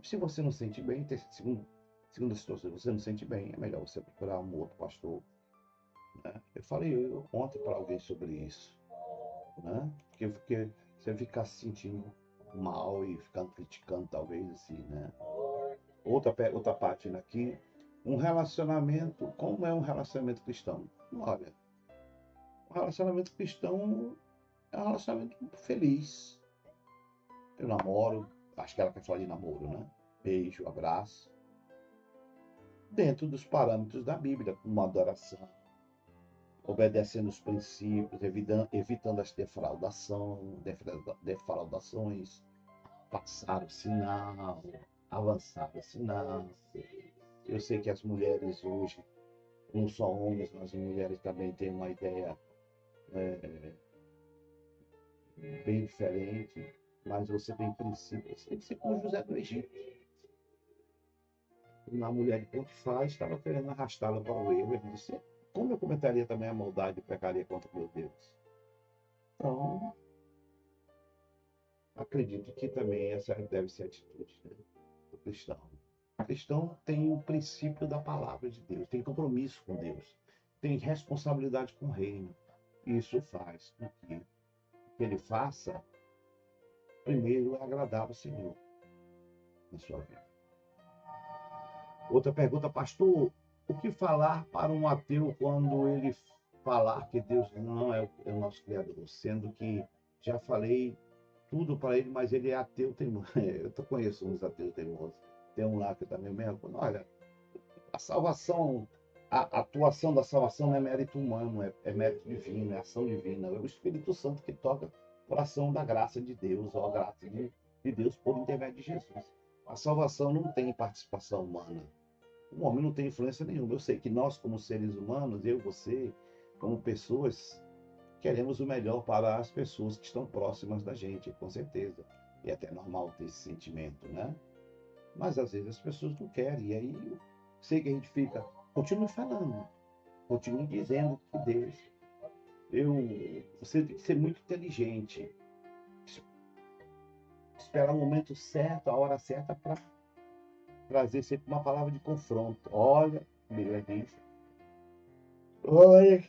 Se você não se sente bem, segunda situação, se você não se sente bem, é melhor você procurar um outro pastor. Né? Eu falei ontem para alguém sobre isso. Né? Porque você ficar se sentindo mal e ficando criticando, talvez, assim, né? Outra página aqui. Um relacionamento, como é um relacionamento cristão? Olha, um relacionamento cristão é um relacionamento feliz. Eu namoro, acho que ela quer falar de namoro, né? Beijo, abraço. Dentro dos parâmetros da Bíblia, como adoração, obedecendo os princípios, evitando as defraudações, passar o sinal, avançar o sinal. Eu sei que as mulheres hoje, não só homens, mas as mulheres também têm uma ideia bem diferente, mas você tem princípios. Tem que ser como José do Egito. Uma mulher de Potifar estava querendo arrastá-la para o erro. Ele disse, como eu comentaria também a maldade e pecaria contra meu Deus? Então, acredito que também essa deve ser a atitude, né, do cristão. O cristão tem o princípio da palavra de Deus, tem compromisso com Deus, tem responsabilidade com o reino. Isso faz com que ele faça, primeiro, agradar ao Senhor na sua vida. Outra pergunta, pastor, o que falar para um ateu quando ele falar que Deus não é o nosso Criador, sendo que já falei tudo para ele, mas ele é ateu teimoso. Eu conheço uns ateus teimosos. Tem um lá que também mesmo. Olha, a salvação, a atuação da salvação não é mérito humano, é mérito divino, é ação divina. É o Espírito Santo que toca por ação da graça de Deus, ou a graça de Deus por intermédio de Jesus. A salvação não tem participação humana. O homem não tem influência nenhuma. Eu sei que nós, como seres humanos, eu, você, como pessoas, queremos o melhor para as pessoas que estão próximas da gente, com certeza. E é até normal ter esse sentimento, né? Mas às vezes as pessoas não querem. E aí, eu sei que a gente fica, continue falando, continue dizendo que Deus. Você tem que ser muito inteligente, esperar o momento certo, a hora certa para trazer sempre uma palavra de confronto. Olha, Bíblia diz, olha,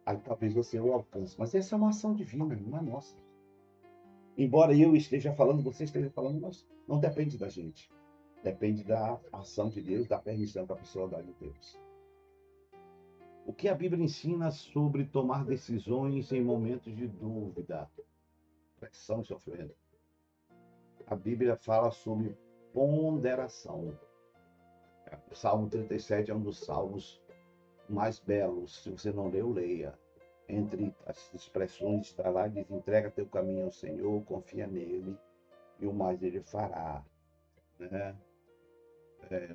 aí talvez você o alcance. Mas essa é uma ação divina, não é nossa. Embora eu esteja falando, você esteja falando, mas não depende da gente. Depende da ação de Deus, da permissão que a pessoa dá de Deus. O que a Bíblia ensina sobre tomar decisões em momentos de dúvida, pressão e sofrimento? A Bíblia fala sobre ponderação. O Salmo 37 é um dos salmos mais belos. Se você não leu, leia. Entre as expressões está lá, diz: entrega teu caminho ao Senhor, confia nele, e o mais ele fará. Né?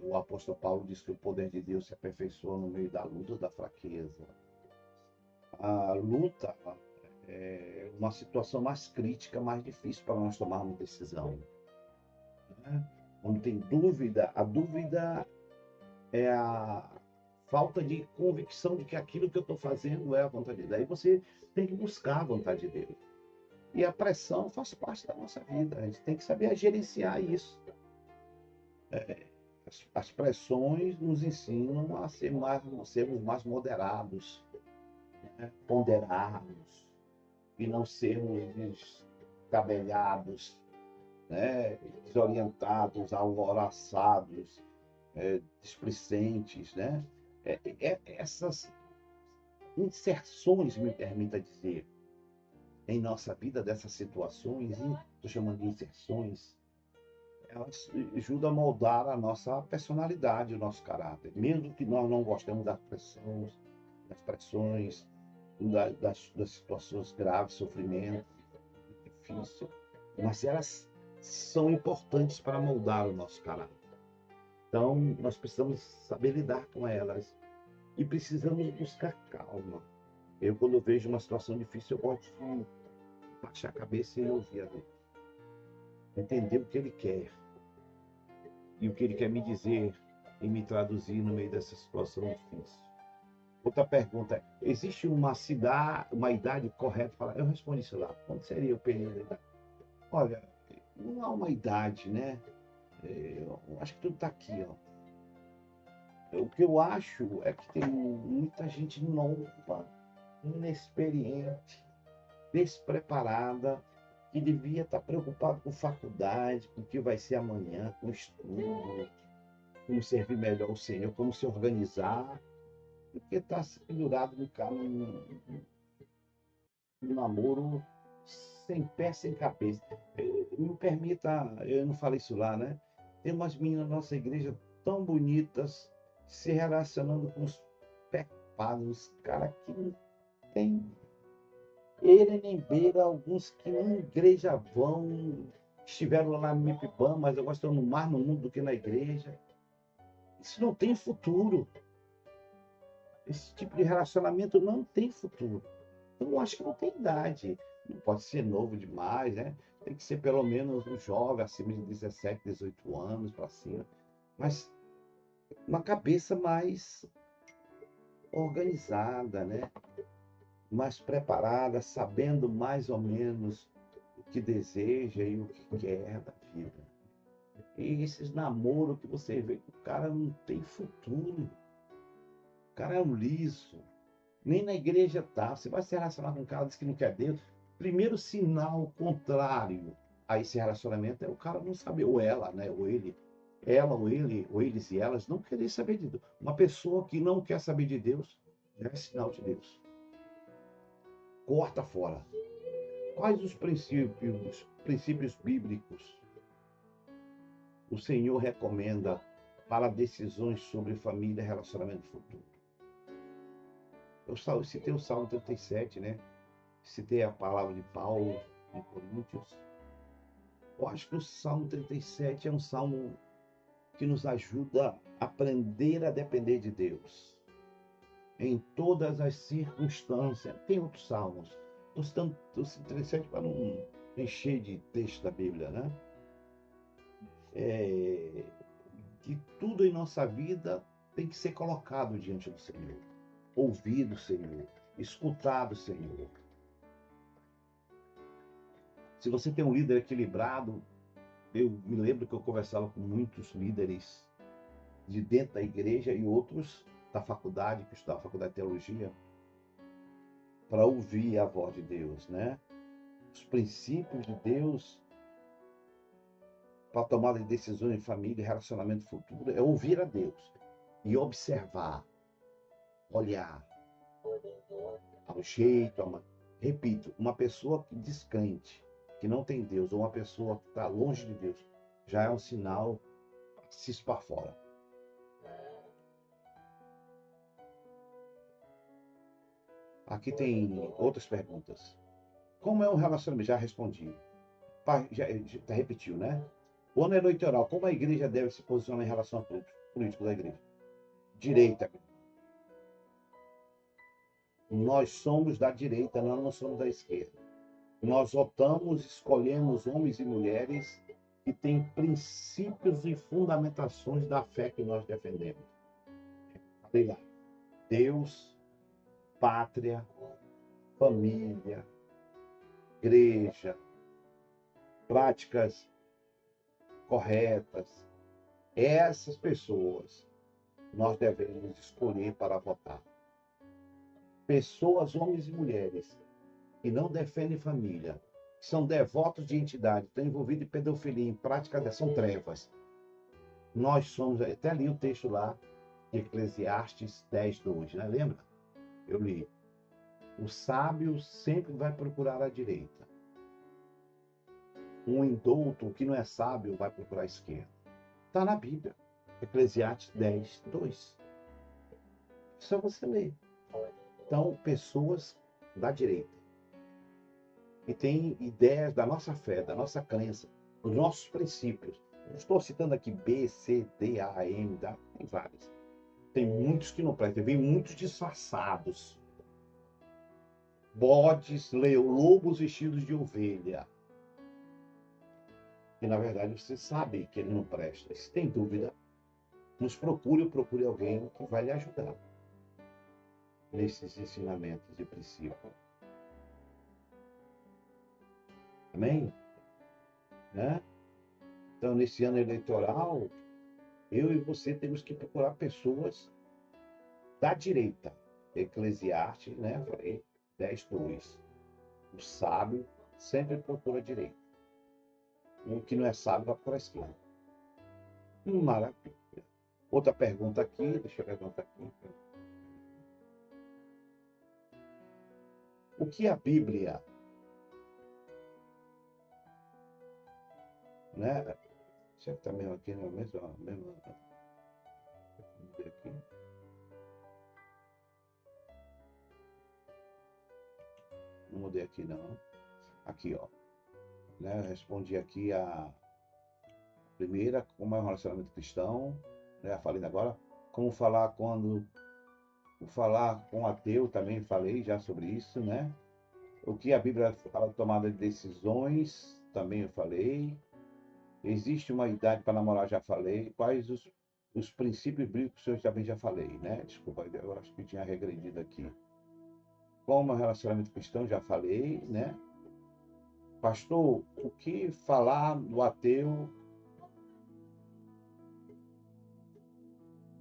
O apóstolo Paulo diz que o poder de Deus se aperfeiçoa no meio da luta, da fraqueza. A luta é uma situação mais crítica, mais difícil para nós tomarmos decisão. Né? Quando tem dúvida, a dúvida é a falta de convicção de que aquilo que eu estou fazendo é a vontade de Deus. Aí você tem que buscar a vontade de Deus. E a pressão faz parte da nossa vida. A gente tem que saber gerenciar isso. As pressões nos ensinam a sermos mais moderados, né? Ponderados, e não sermos descabelhados, né? Desorientados, alvoroçados, displicentes, né? Essas inserções, me permita dizer, em nossa vida, dessas situações, estou chamando de inserções, elas ajudam a moldar a nossa personalidade, o nosso caráter. Mesmo que nós não gostemos das pressões, das situações graves, sofrimento, difícil, mas elas são importantes para moldar o nosso caráter. Então, nós precisamos saber lidar com elas e precisamos buscar calma. Eu, quando vejo uma situação difícil, eu gosto de baixar a cabeça e ouvir a Deus. Entender o que Ele quer e o que Ele quer me dizer e me traduzir no meio dessa situação difícil. Outra pergunta: existe uma idade correta para... Eu respondi isso lá. Quando seria o período da idade? Olha, não há uma idade, né? Eu acho que tudo está aqui, ó. O que eu acho é que tem muita gente nova, inexperiente, despreparada, que devia estar preocupado com faculdade, com o que vai ser amanhã, com estudo, como servir melhor o Senhor, como se organizar, porque está pendurado num namoro sem pé, sem cabeça. Me permita, eu não falei isso lá, né? Tem umas meninas na nossa igreja tão bonitas, se relacionando com os pecados, cara, que não tem ele nem beira, alguns que nem igreja vão, estiveram lá na MIPIBAM, mas agora estão no mar no mundo do que na igreja. Isso não tem futuro. Esse tipo de relacionamento não tem futuro. Então, eu acho que não tem idade. Não pode ser novo demais, né? Tem que ser pelo menos um jovem, acima de 17, 18 anos para cima. Mas uma cabeça mais organizada, né? Mais preparada, sabendo mais ou menos o que deseja e o que quer da vida. E esses namoros que você vê que o cara não tem futuro. O cara é um liso. Nem na igreja tá. Você vai se relacionar com um cara que diz que não quer Deus. Primeiro sinal contrário a esse relacionamento é o cara não saber, ou ela, né? Ou ele. Ela, ou ele, ou eles e elas não querem saber de Deus. Uma pessoa que não quer saber de Deus já é sinal de Deus. Corta fora. Quais os princípios bíblicos o Senhor recomenda para decisões sobre família e relacionamento futuro? Eu citei o Salmo 37, né? Citei a palavra de Paulo em Coríntios. Eu acho que o Salmo 37 é um salmo que nos ajuda a aprender a depender de Deus em todas as circunstâncias. Tem outros salmos. Estou citando o 37 para não encher de texto da Bíblia, né? Que tudo em nossa vida tem que ser colocado diante do Senhor, ouvir do Senhor, escutar do Senhor. Se você tem um líder equilibrado, eu me lembro que eu conversava com muitos líderes de dentro da igreja e outros da faculdade, que estudavam faculdade de teologia, para ouvir a voz de Deus, né? Os princípios de Deus para tomar decisões em família e relacionamento futuro é ouvir a Deus e observar, olhar ao jeito, repito, uma pessoa que descrente, que não tem Deus, ou uma pessoa que está longe de Deus, já é um sinal para se para fora. Aqui tem outras perguntas. Como é um relacionamento? Já respondi. Já repetiu, né? O ano eleitoral, como a igreja deve se posicionar em relação a políticos da igreja? Direita. Nós somos da direita, nós não somos da esquerda. Nós votamos, escolhemos homens e mulheres que têm princípios e fundamentações da fé que nós defendemos. Falei lá. Deus, pátria, família, igreja, práticas corretas. Essas pessoas nós devemos escolher para votar. Pessoas, homens e mulheres, que não defendem família, que são devotos de entidade, estão envolvidos em pedofilia, em prática são trevas. Nós somos, até li o texto lá, de Eclesiastes 10:2, né? Lembra? Eu li. O sábio sempre vai procurar a direita. Um indulto, que não é sábio, vai procurar a esquerda. Está na Bíblia. Eclesiastes 10:2. Só você ler. Então, pessoas da direita, que têm ideias da nossa fé, da nossa crença, dos nossos princípios. Não estou citando aqui B, C, D, A, M, tem vários. Tem muitos que não prestam, vem muitos disfarçados. Bodes, lobos vestidos de ovelha. E na verdade você sabe que ele não presta. Se tem dúvida, nos procure ou procure alguém que vai lhe ajudar nesses ensinamentos e princípios. Amém? Né? Então, nesse ano eleitoral, eu e você temos que procurar pessoas da direita. Eclesiastes, né? Falei, 10:2. O sábio sempre procura a direita. O que não é sábio vai procurar a esquerda. Maravilha. Outra pergunta aqui, deixa eu levantar aqui. O que a Bíblia, né? Será que está mesmo aqui, não é mesmo? Vamos ver aqui. Não mudei aqui, não. Aqui, ó. Né? Eu respondi aqui a primeira, como é um relacionamento cristão. Né? Falei agora. Como falar quando... Falar com ateu, também falei já sobre isso, né? O que a Bíblia fala de tomada de decisões, também eu falei. Existe uma idade para namorar, já falei. Quais os princípios bíblicos eu também já falei, né? Desculpa, eu acho que tinha regredido aqui. Como é um relacionamento cristão, já falei, né? Pastor, o que falar do ateu?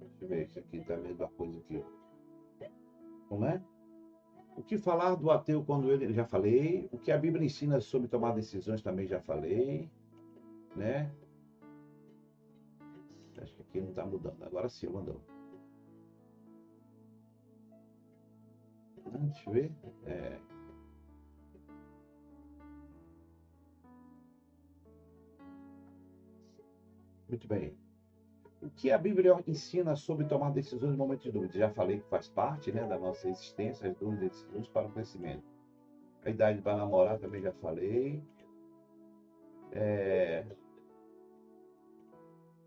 Deixa eu ver, isso aqui está vendo a coisa aqui. Como é? O que falar do ateu quando ele... Já falei. O que a Bíblia ensina sobre tomar decisões também já falei. Né? Acho que aqui não está mudando. Agora sim, mandou. Deixa eu ver. Muito bem. O que a Bíblia ensina sobre tomar decisões no momento de dúvida? Já falei que faz parte, né, da nossa existência, as dúvidas e decisões para o crescimento. A idade para namorar também já falei.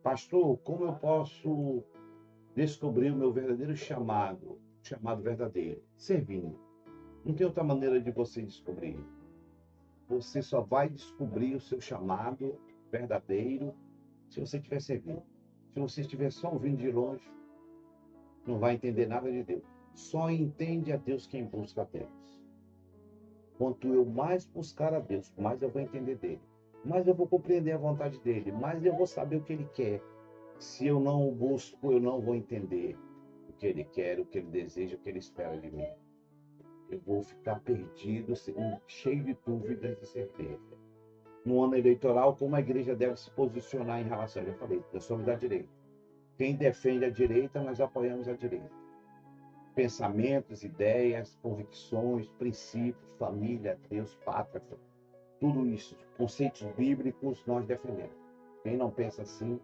Pastor, como eu posso descobrir o meu verdadeiro chamado verdadeiro? Servindo. Não tem outra maneira de você descobrir. Você só vai descobrir o seu chamado verdadeiro se você estiver servindo. Se você estiver só ouvindo de longe, não vai entender nada de Deus. Só entende a Deus quem busca a Deus. Quanto eu mais buscar a Deus, mais eu vou entender dele. Mais eu vou compreender a vontade dele. Mais eu vou saber o que ele quer. Se eu não o busco, eu não vou entender o que ele quer, o que ele deseja, o que ele espera de mim. Eu vou ficar perdido, cheio de dúvidas e certeza. No ano eleitoral, como a igreja deve se posicionar em relação? Eu falei, nós somos da direita. Quem defende a direita, nós apoiamos a direita. Pensamentos, ideias, convicções, princípios, família, Deus, pátria, tudo isso, conceitos bíblicos, nós defendemos. Quem não pensa assim,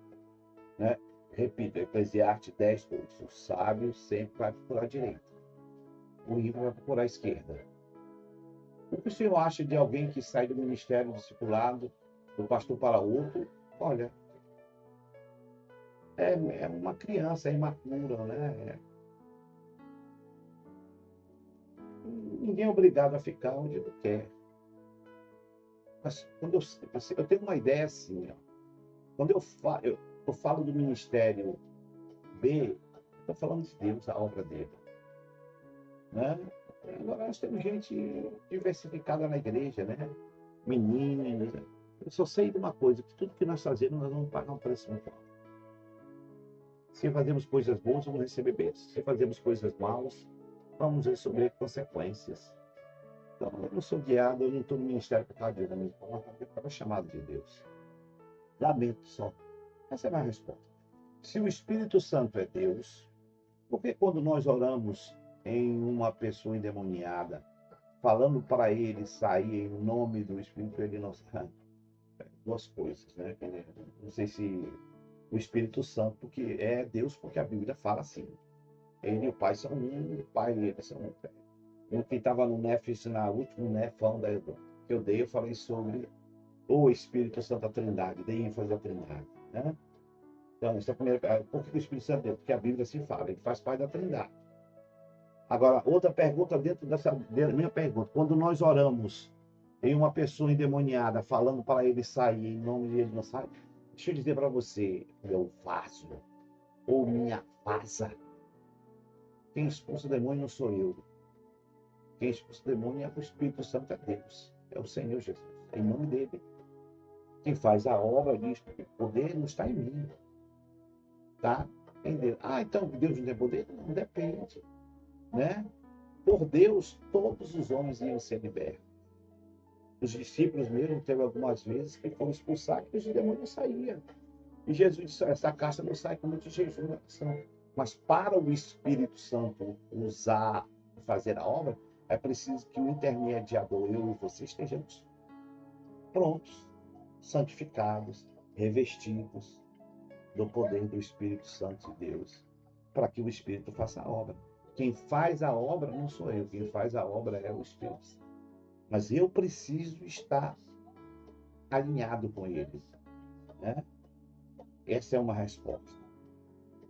né? Repito, Eclesiastes 10:2. O sábio sempre vai procurar a direita. o ímpio vai procurar a esquerda. O que o senhor acha de alguém que sai do ministério discipulado, do pastor para outro? Olha, é uma criança, é imatura, né? Ninguém é obrigado a ficar onde não quer. Mas quando eu tenho uma ideia assim, ó, quando eu falo do ministério B, estou falando de Deus, a obra dele. Né? Agora nós temos gente diversificada na igreja, né? Meninos. Eu só sei de uma coisa, que tudo que nós fazemos, nós vamos pagar um preço muito alto. Se fazemos coisas boas, vamos receber bênçãos. Se fazemos coisas malas, vamos receber consequências. Então, eu não sou guiado, eu não estou no ministério por causa de homem, eu estava chamado de Deus. Lamento só. Essa é a minha resposta. Se o Espírito Santo é Deus, por que quando nós oramos em uma pessoa endemoniada, falando para ele sair em nome do Espírito, ele não sai? Duas coisas, né? Não sei se o Espírito Santo, porque é Deus, porque a Bíblia fala assim. Ele e o Pai são um, o Pai e ele são um. No que estava no NEF, na última NEFão que eu dei, eu falei sobre o Espírito Santo, a Trindade, dei ênfase à Trindade, né? Então, essa é a primeira. Por que o Espírito Santo é Deus? Porque a Bíblia assim fala, ele faz parte da Trindade. Agora, outra pergunta dentro da minha pergunta. Quando nós oramos em uma pessoa endemoniada, falando para ele sair, em nome de ele não sai, deixa eu dizer para você, meu vaso, ou minha vaza, quem expulsa o demônio não sou eu. Quem expulsa o demônio é o Espírito Santo, é Deus. É o Senhor Jesus. É em nome dele. Quem faz a obra diz que o poder não está em mim. Tá? Em Deus. Ah, então Deus não tem poder? Não depende. Né? Por Deus, todos os homens iam ser libertos. Os discípulos mesmo teve algumas vezes que foram expulsar que os demônios saíam. E Jesus disse, essa casta não sai com muito jejum na oração. Mas para o Espírito Santo usar, fazer a obra, é preciso que o intermediador, eu e você, estejamos prontos, santificados, revestidos do poder do Espírito Santo de Deus, para que o Espírito faça a obra. Quem faz a obra não sou eu, quem faz a obra é o Espírito Santo. Mas eu preciso estar alinhado com ele. Né? Essa é uma resposta.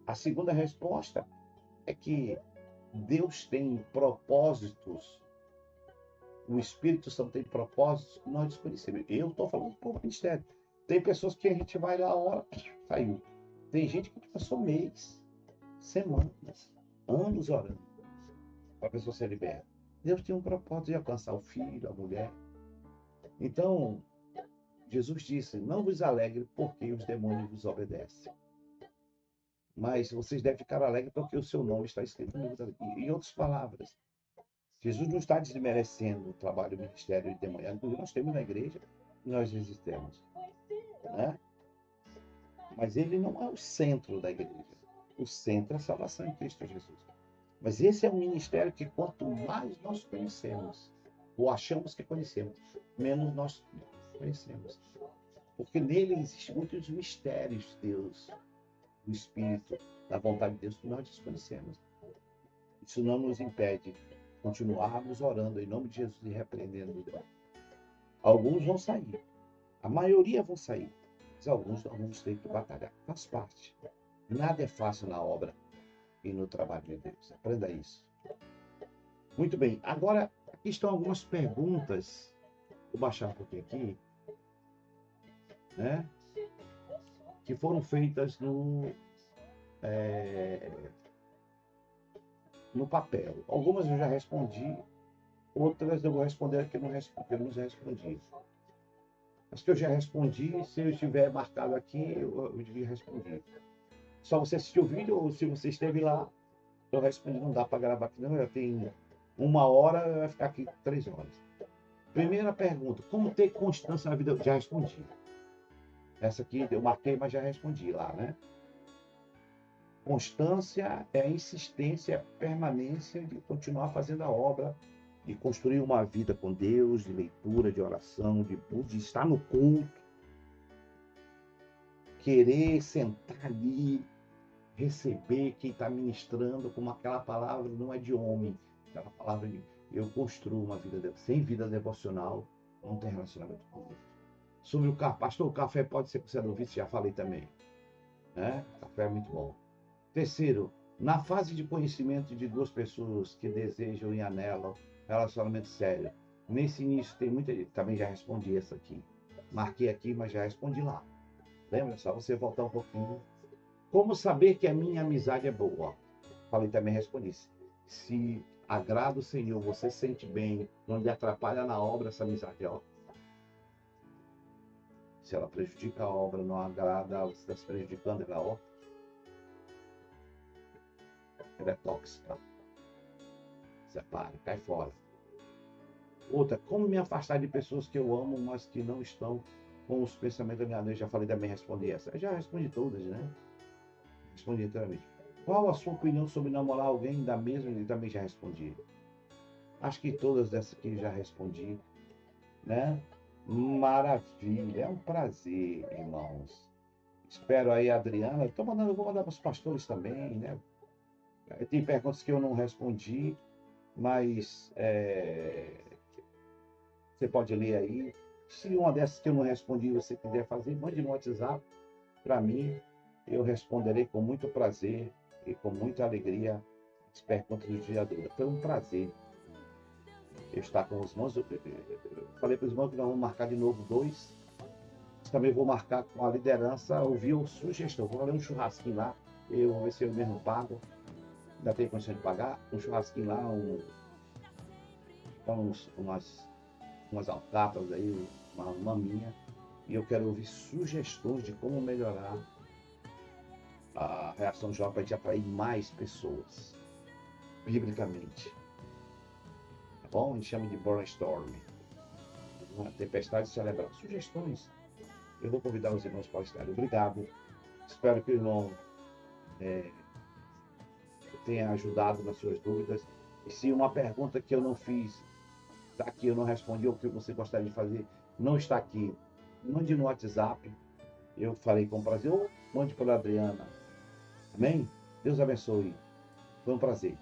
A segunda resposta é que Deus tem propósitos, o Espírito Santo tem propósitos que nós desconhecemos. Eu estou falando por ministério. Tem pessoas que a gente vai lá, hora, saiu. Tem gente que passou mês, semanas, anos orando para a pessoa ser liberta. Deus tem um propósito de alcançar o filho, a mulher. Então, Jesus disse, não vos alegre porque os demônios vos obedecem. Mas vocês devem ficar alegres porque o seu nome está escrito no livro da vida. Em outras palavras, Jesus não está desmerecendo o trabalho do ministério de demoniado, porque nós temos na igreja e nós existemos. Né? Mas ele não é o centro da igreja. O centro é a salvação em Cristo Jesus. Mas esse é um ministério que quanto mais nós conhecemos, ou achamos que conhecemos, menos nós conhecemos. Porque nele existem muitos mistérios de Deus, do Espírito, da vontade de Deus que nós desconhecemos. Isso não nos impede de continuarmos orando em nome de Jesus e repreendendo o demônio. Alguns vão sair, a maioria vão sair, mas alguns vamos ter que batalhar. Faz parte. Nada é fácil na obra e no trabalho de Deus. Aprenda isso. Muito bem. Agora, aqui estão algumas perguntas. Vou baixar um pouquinho aqui. Né? Que foram feitas no papel. Algumas eu já respondi, outras eu vou responder aqui que eu não respondi. As que eu já respondi, se eu estiver marcado aqui, eu devia responder. Só você assistir o vídeo, ou se você esteve lá, eu respondi. Não dá para gravar aqui, não. Já tem 1 hora, vai ficar aqui 3 horas. Primeira pergunta: como ter constância na vida? Eu já respondi. Essa aqui eu marquei, mas já respondi lá, né? Constância é a insistência, a permanência de continuar fazendo a obra, de construir uma vida com Deus, de leitura, de oração, de estar no culto, querer sentar ali, receber quem está ministrando, como aquela palavra não é de homem, Aquela palavra de eu construo uma vida sem vida devocional, não tem relacionamento com Deus. Sobre o café, pastor, o café pode ser considerado vício, já falei também, né? Café é muito bom. Terceiro, na fase de conhecimento de duas pessoas que desejam e anelam relacionamento sério, nesse início tem muita gente, também já respondi essa aqui. Marquei aqui, mas já respondi lá. Lembra? Só você voltar um pouquinho. Como saber que a minha amizade é boa? Falei também, respondi. Se agrada o Senhor, você se sente bem, não lhe atrapalha na obra essa amizade, ó. Se ela prejudica a obra, não agrada, você está se prejudicando, ela é tóxica. Separe, cai fora. Outra, como me afastar de pessoas que eu amo, mas que não estão com os pensamentos da minha vida? Eu já falei também, respondi essa. Eu já respondi todas, né? Respondi inteiramente. Qual a sua opinião sobre namorar alguém da mesma? Eu também já respondi. Acho que todas dessas aqui já respondi, né? Maravilha, é um prazer, irmãos. Espero aí, Adriana. Vou mandar para os pastores também, né? Tem perguntas que eu não respondi, mas você pode ler aí. Se uma dessas que eu não respondi você quiser fazer, mande no WhatsApp para mim. Eu responderei com muito prazer e com muita alegria as perguntas do dia de hoje. Foi um prazer eu estar com os irmãos. Eu falei para os irmãos que nós vamos marcar de novo dois. Também vou marcar com a liderança, ouvir sugestão. Vou fazer um churrasquinho lá. Eu vou ver se eu mesmo pago. Ainda tenho condição de pagar. Um churrasquinho lá, umas alcapas aí, uma maminha. E eu quero ouvir sugestões de como melhorar a reação jovem para a gente atrair mais pessoas, biblicamente. Tá bom? A gente chama de brainstorming. Uma tempestade cerebral. Sugestões. Eu vou convidar os irmãos para estarem. Obrigado. Espero que o irmão tenha ajudado nas suas dúvidas. E se uma pergunta que eu não fiz está aqui, eu não respondi, ou que você gostaria de fazer, não está aqui, mande no WhatsApp. Eu farei com prazer. Ou mande para a Adriana. Amém? Deus abençoe. Foi um prazer.